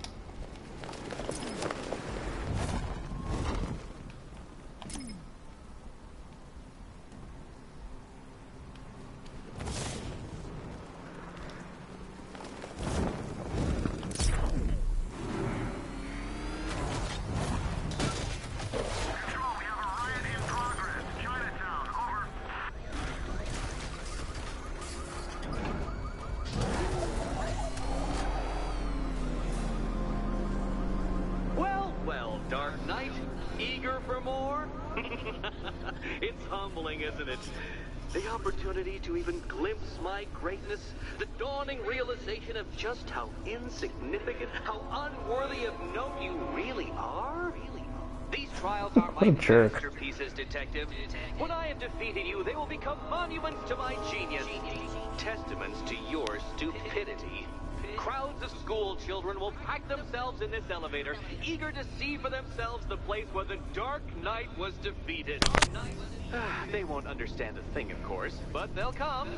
Well, well, Dark Knight, eager for more? It's humbling, isn't it? The opportunity to even glimpse my greatness, the dawning realization of just how insignificant, how unworthy of note you really are. These trials are my masterpieces, Detective. When I have defeated you, they will become monuments to my genius, testaments to your stupidity. Crowds of school children will pack themselves in this elevator, eager to see for themselves the place where the Dark Knight was defeated. They won't understand a thing, of course, but they'll come.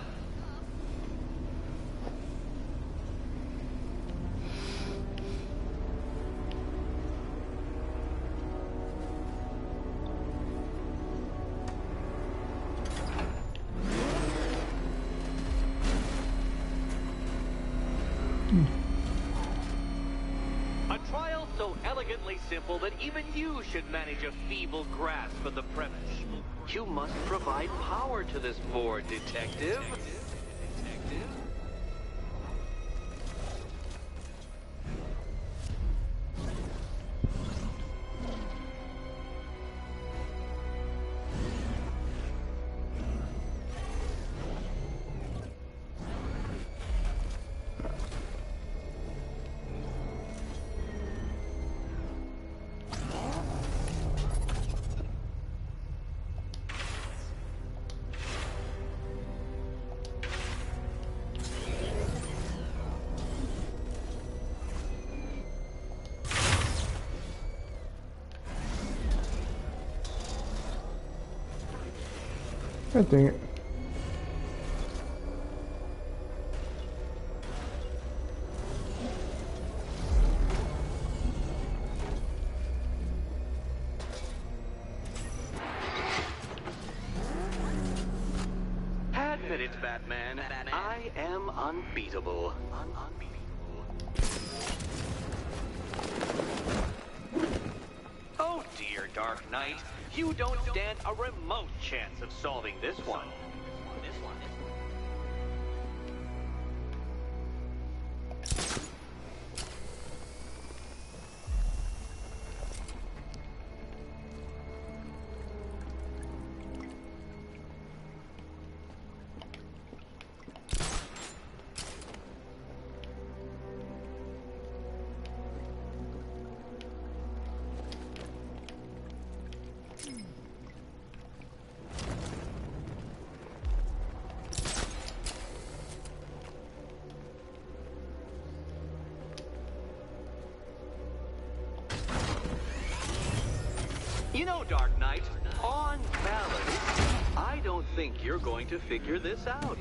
A trial so elegantly simple that even you should manage a feeble grasp of the premise. You must provide power to this board, Detective. God dang it. Admit it, Batman. I am unbeatable. Oh dear, Dark Knight. You don't stand a remote chance of solving this one. You know, Dark Knight, on balance, I don't think you're going to figure this out.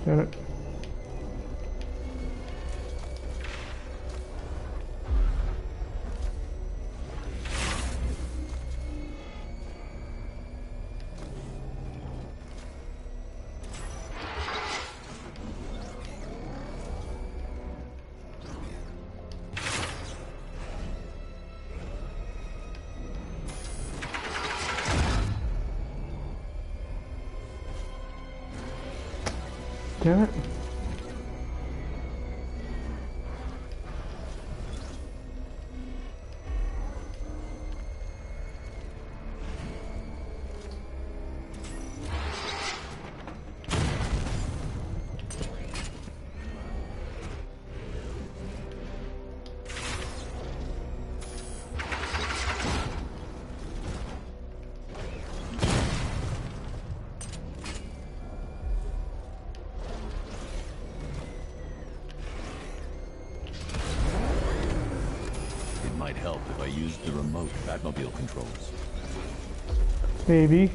Damn it. Damn it. Might help if I used the remote Batmobile controls. Maybe.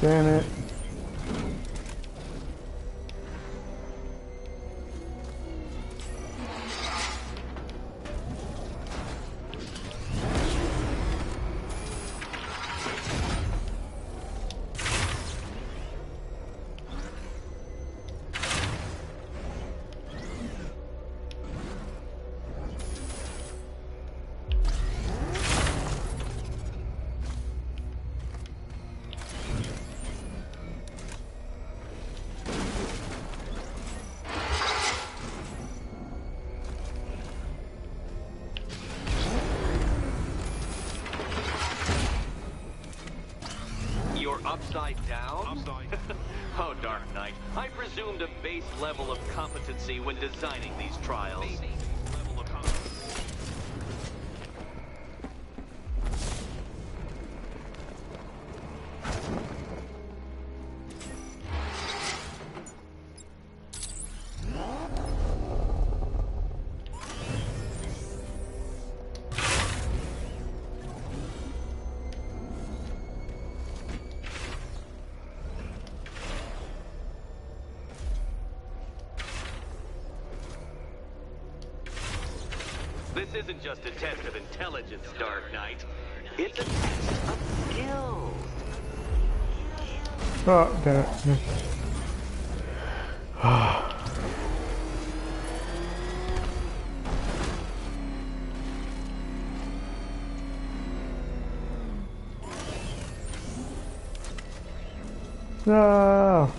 Damn it. Upside down? Oh, Dark Knight, I presumed a base level of competency when designing these trials. This isn't just a test of intelligence, Dark Knight. It's a test of skills. Oh, damn it. No.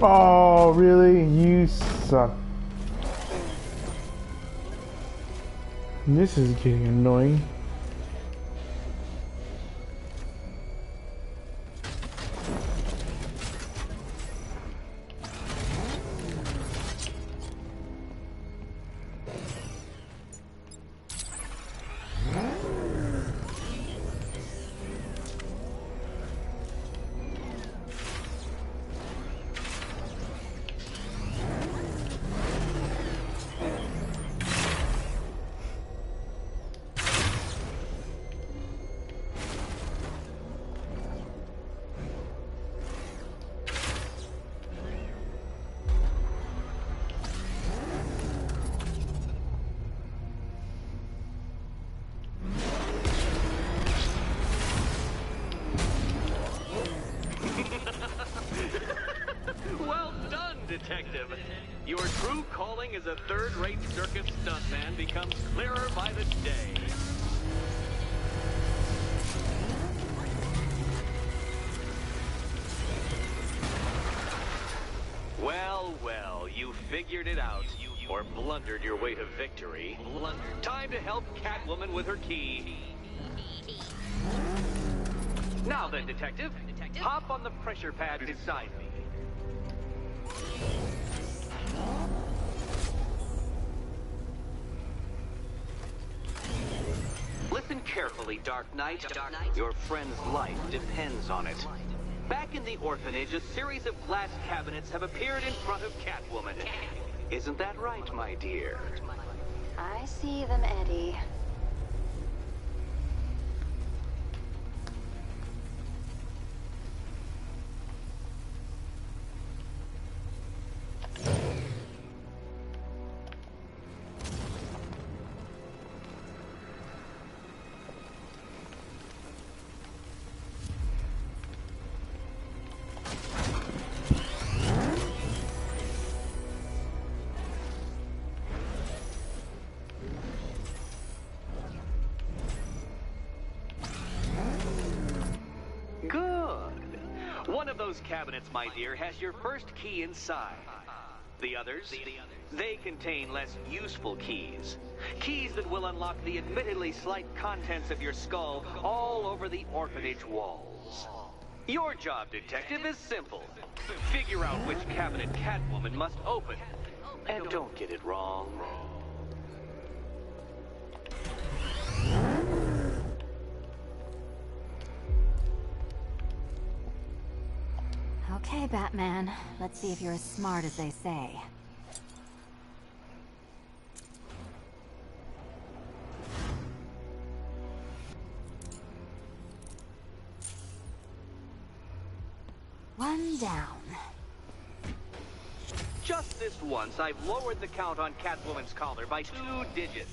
Oh, really? You suck. This is getting annoying. Well done, Detective. Your true calling as a third-rate circus stuntman becomes clearer by the day. Well, well, you figured it out. Or blundered your way to victory. Time to help Catwoman with her key. Now then, Detective, hop on the pressure pad beside me. Listen carefully, Dark Knight. Your friend's life depends on it. Back in the orphanage, a series of glass cabinets have appeared in front of Catwoman. Isn't that right, my dear? I see them, Eddie. One of those cabinets, my dear, has your first key inside. The others, they contain less useful keys. Keys that will unlock the admittedly slight contents of your skull all over the orphanage walls. Your job, Detective, is simple. Figure out which cabinet Catwoman must open. And don't get it wrong. Okay, Batman. Let's see if you're as smart as they say. One down. Just this once, I've lowered the count on Catwoman's collar by 2 digits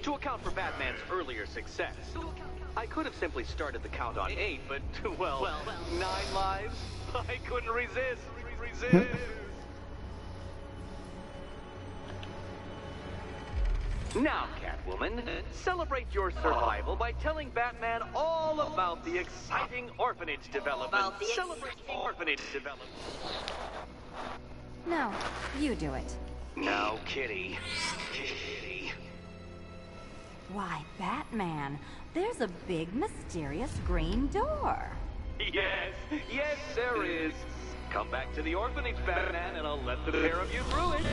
to account for Batman's earlier success. I could have simply started the count on 8, but, well, 9 lives? I couldn't resist. Now, Catwoman, celebrate your survival by telling Batman all about the exciting orphanage development. Celebrate orphanage development. No, you do it. Now, Kitty. Kitty. Why, Batman, there's a big mysterious green door. Yes, yes, there is. Come back to the orphanage, Batman, and I'll let the pair of you through it.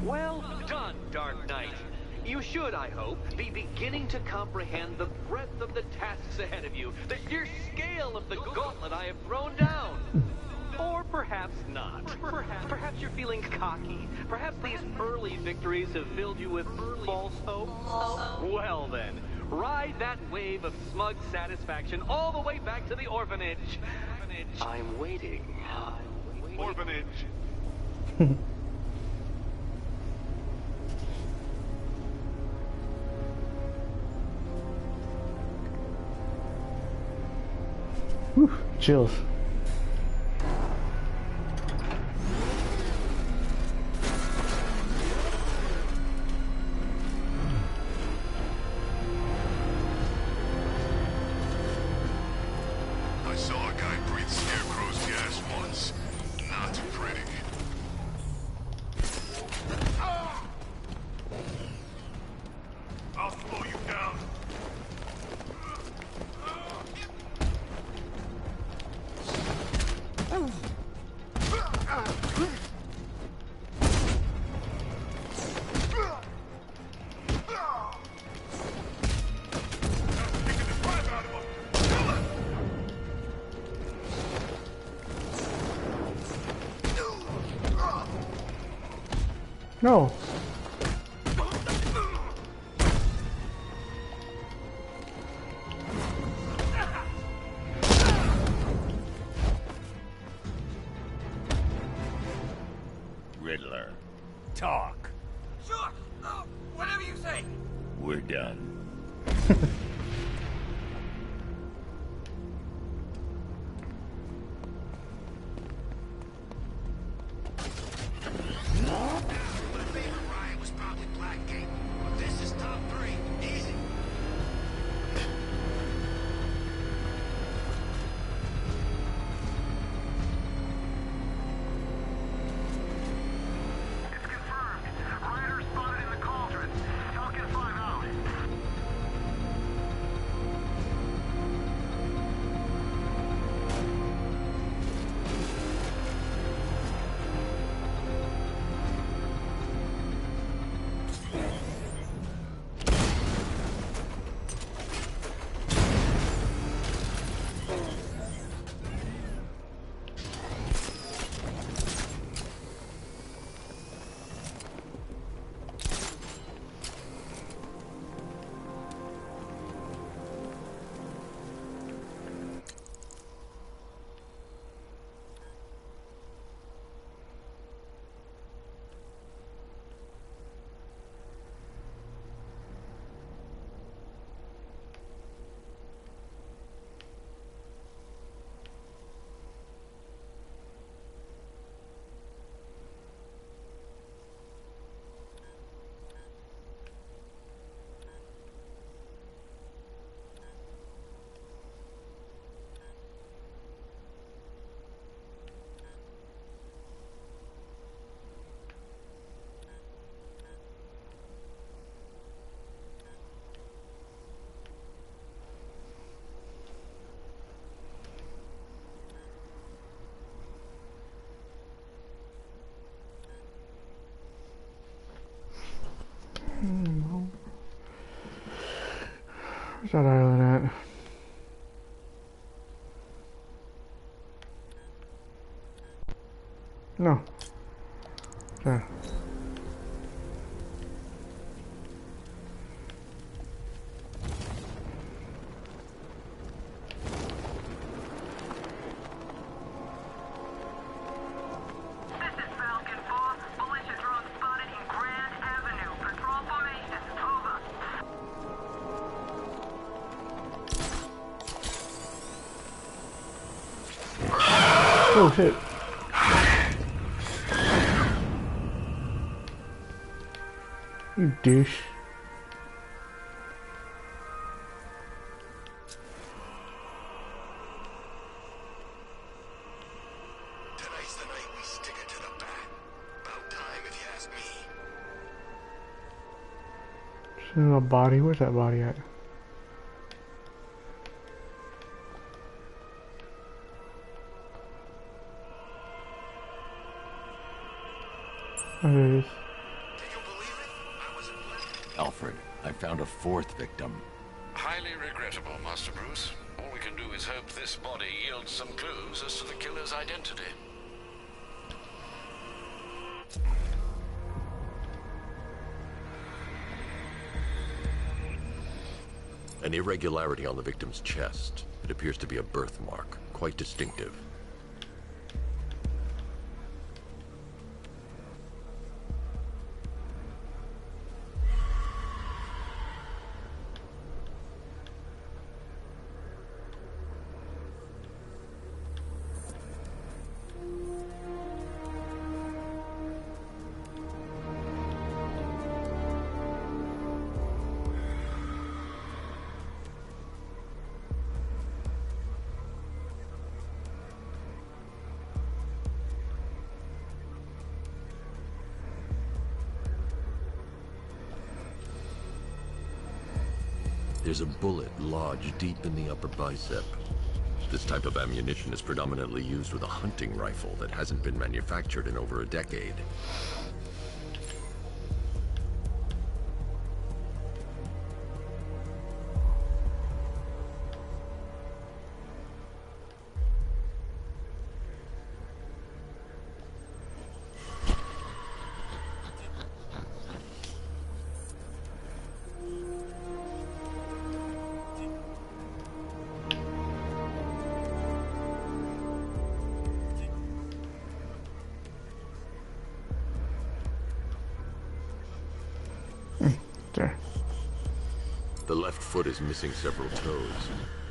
Well done, Dark Knight. You should, I hope, be beginning to comprehend the breadth of the tasks ahead of you, the sheer scale of the gauntlet I have thrown down. Or perhaps not. Perhaps you're feeling cocky. Perhaps these early victories have filled you with false hope. Well then, ride that wave of smug satisfaction all the way back to the orphanage. I'm waiting. Orphanage. Whew, chills. I saw a guy breathe Scarecrow's gas once. Not pretty. I'll slow you down. No. Riddler, talk. Sure. Whatever you say. We're done. My favorite riot was probably Blackgate, but this is top 3. Easy. It's confirmed. Rider spotted in the cauldron. Falcon 5 out. Where's that island at? No. There. Oh shit. You douche. Tonight's the night we stick it to the bat. About time, if you ask me. There's no body. Where's that body at? Oh, there it is. Alfred, I found a fourth victim. Highly regrettable, Master Bruce. All we can do is hope this body yields some clues as to the killer's identity. An irregularity on the victim's chest. It appears to be a birthmark, quite distinctive. There's a bullet lodged deep in the upper bicep. This type of ammunition is predominantly used with a hunting rifle that hasn't been manufactured in over a decade. The left foot is missing several toes.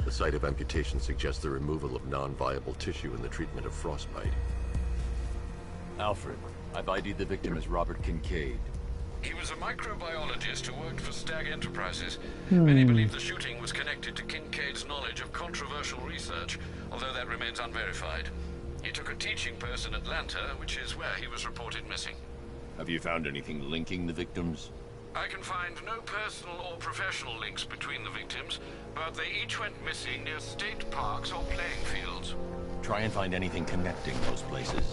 The site of amputation suggests the removal of non-viable tissue in the treatment of frostbite. Alfred, I've ID'd the victim as Robert Kincaid. He was a microbiologist who worked for Stag Enterprises. Many believe the shooting was connected to Kincaid's knowledge of controversial research, although that remains unverified. He took a teaching post in Atlanta, which is where he was reported missing. Have you found anything linking the victims? I can find no personal or professional links between the victims, but they each went missing near state parks or playing fields. Try and find anything connecting those places.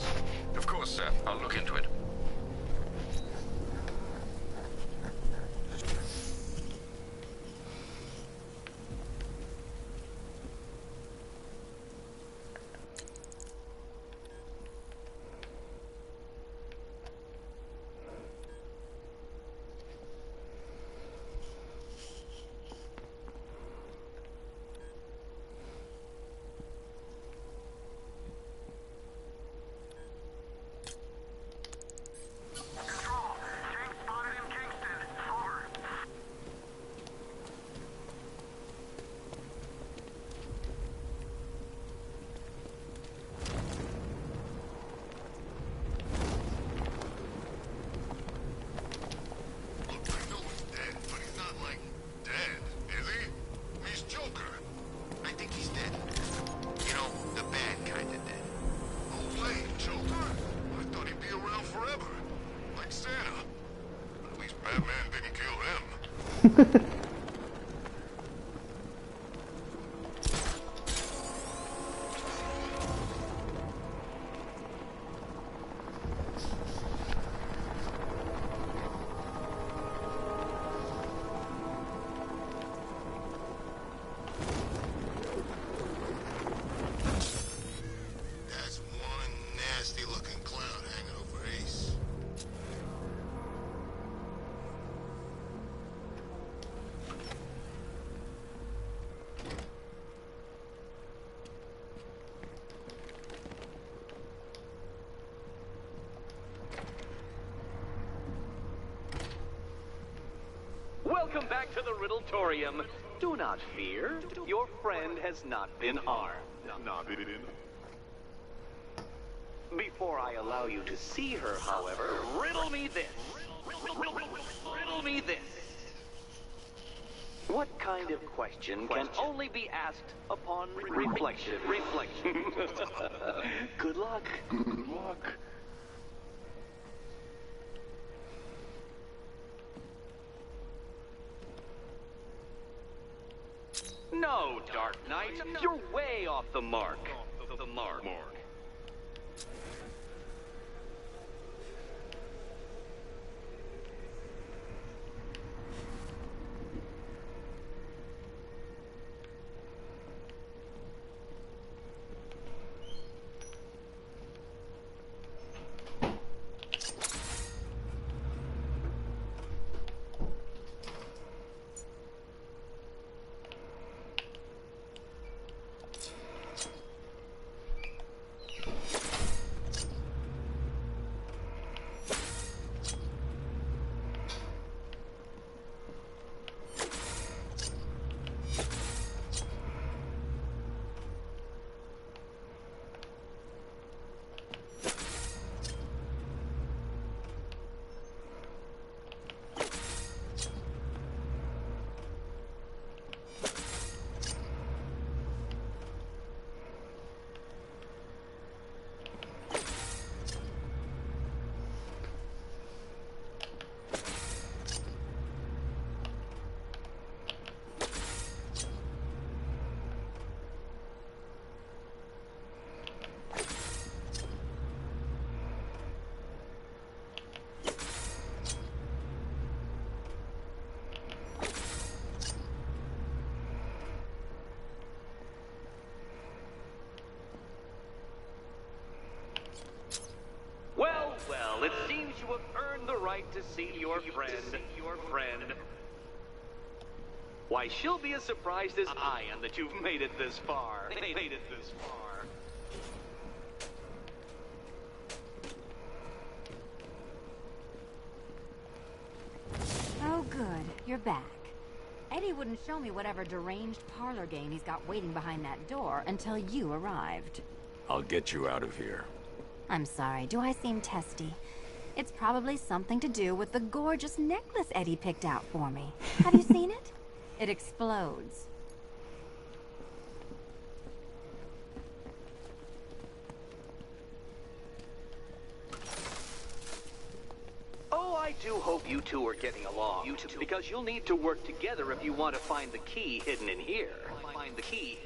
Of course, sir. I'll look into it. Welcome back to the Riddletorium. Do not fear. Your friend has not been harmed. Before I allow you to see her, however, riddle me this. Riddle me this. What kind of question can only be asked upon reflection? Good luck. Good luck. No, Dark Knight, you're way off the mark. The mark. Well, it seems you have earned the right to see your friend. Why, she'll be as surprised as I am that you've made it this far. Oh, good. You're back. Eddie wouldn't show me whatever deranged parlor game he's got waiting behind that door until you arrived. I'll get you out of here. I'm sorry, do I seem testy? It's probably something to do with the gorgeous necklace Eddie picked out for me. Have you seen it? It explodes. Oh, I do hope you two are getting along. Because you'll need to work together if you want to find the key hidden in here. Find the key.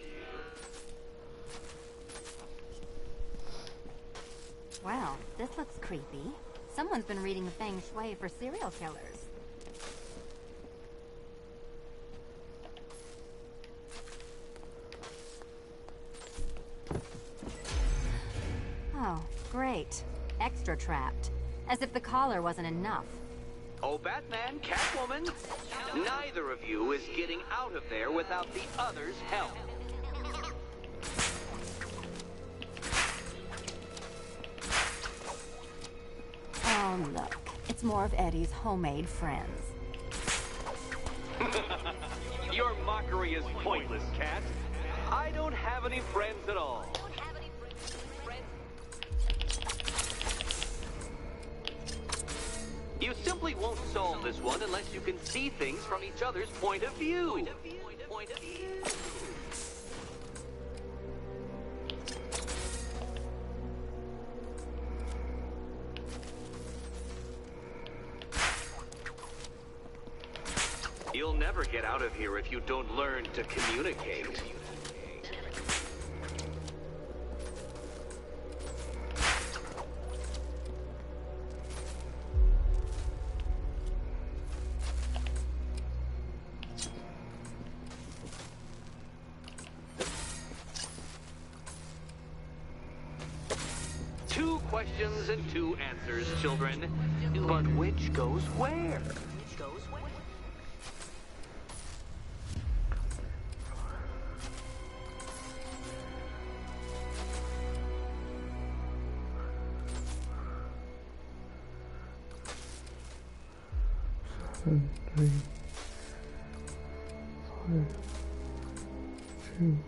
Well, this looks creepy. Someone's been reading Feng Shui for serial killers. Oh, great. Extra trapped. As if the collar wasn't enough. Oh, Batman, Catwoman, neither of you is getting out of there without the other's help. Oh, look. It's more of Eddie's homemade friends. Your mockery is pointless, Cat. I don't have any friends at all. You simply won't solve this one unless you can see things from each other's point of view. You'll never get out of here if you don't learn to communicate. Two questions and two answers, children. But which goes where? Seven, 3, 5, 2.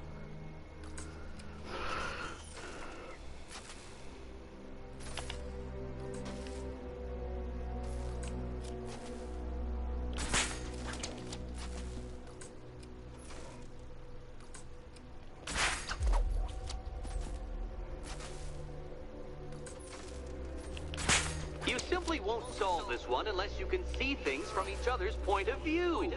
one unless you can see things from each other's point of view.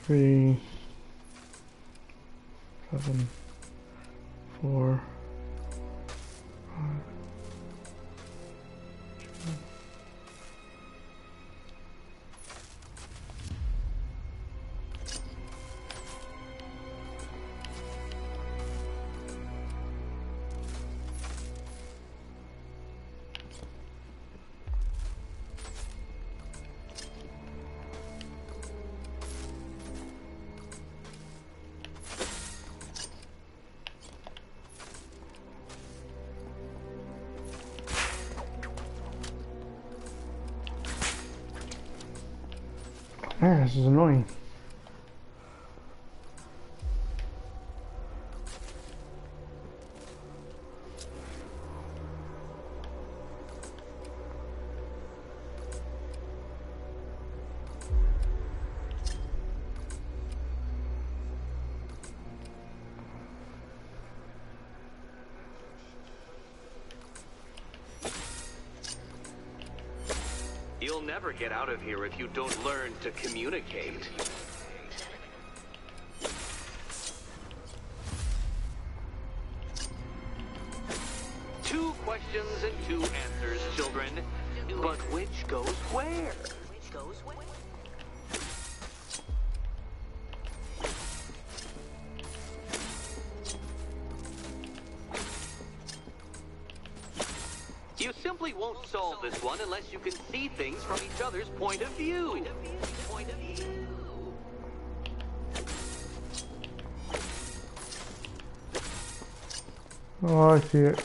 3, 7, 4, 5, 2. Man, this is annoying. You'll never get out of here if you don't learn to communicate. Two questions and two answers, children. But which goes where? You simply won't solve this one unless you can see things from each other's point of view. Oh, I see it.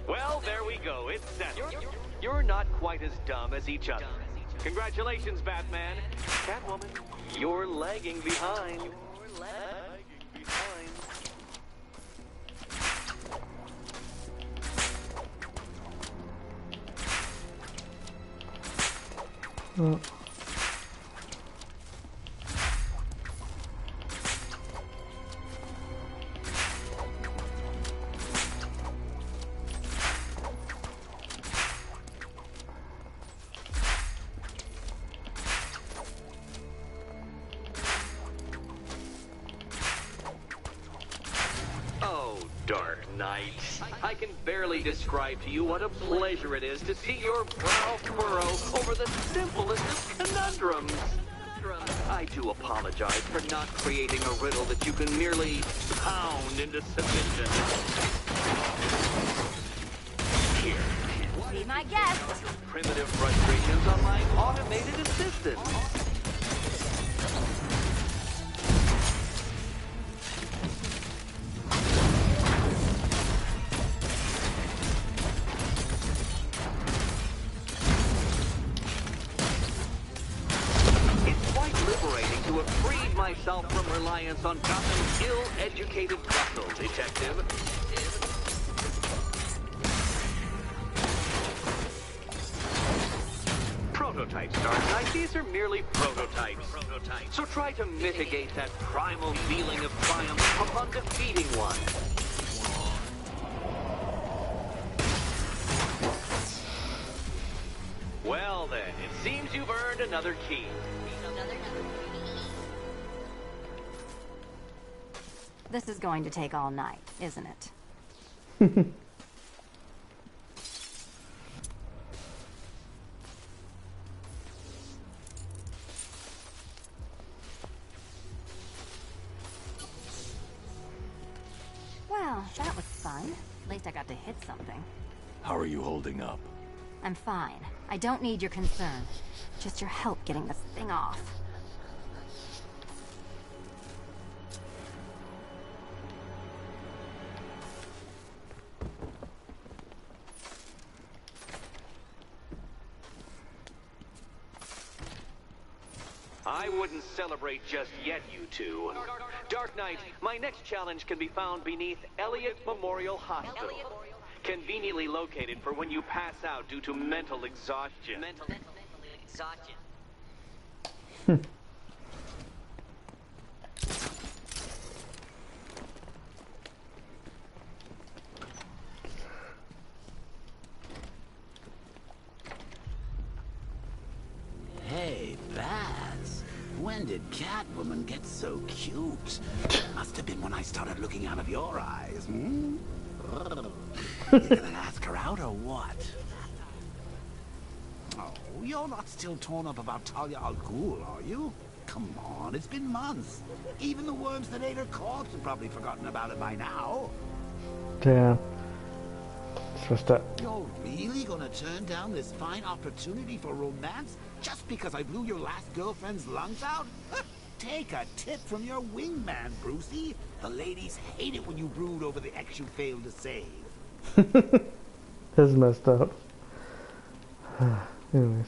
Well, there we go. It's settled. You're not quite as dumb as each other. Congratulations, Batman. Catwoman, you're lagging behind. Dark Knight. I can barely describe to you what a pleasure it is to see your brow furrow over the simplest of conundrums. I do apologize for not creating a riddle that you can merely pound into submission. Be my guest. Primitive frustrations on my automated assistant. Myself from reliance on Gotham's ill-educated muscle, detective. Prototypes, Dark Knight. These are merely prototypes. So try to mitigate that primal feeling of triumph upon defeating one. Well then, it seems you've earned another key. This is going to take all night, isn't it? Well, that was fun. At least I got to hit something. How are you holding up? I'm fine. I don't need your concern. Just your help getting this thing off. I wouldn't celebrate just yet, you two. Dark Knight, my next challenge can be found beneath Elliott Memorial Hospital. Conveniently located for when you pass out due to mental exhaustion. Gotcha. Hey, Baz. When did Catwoman get so cute? Must have been when I started looking out of your eyes, hmm? You gonna ask her out or what? Oh, you're not still torn up about Talia al Ghul, are you? Come on, it's been months. Even the worms that ate her corpse have probably forgotten about it by now. Damn. What's that? You're really gonna turn down this fine opportunity for romance just because I blew your last girlfriend's lungs out? Take a tip from your wingman, Brucey. The ladies hate it when you brood over the ex you failed to save. That's messed up. Anyways.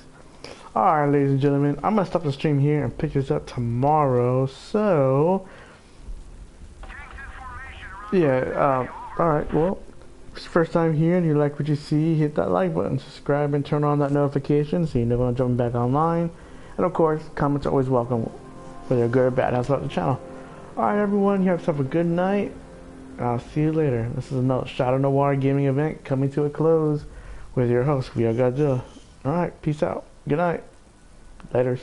Alright, ladies and gentlemen, I'm gonna stop the stream here and pick this up tomorrow. So, yeah, alright, well, if it's your first time here and you like what you see, hit that like button, subscribe, and turn on that notification so you know when I'm jumping back online. And of course, comments are always welcome, whether good or bad. That's about the channel. Alright, everyone, you have yourself a good night, and I'll see you later. This is another Shadow Noir gaming event coming to a close with your host, VR Godzilla. Alright, peace out. Good night. Laters.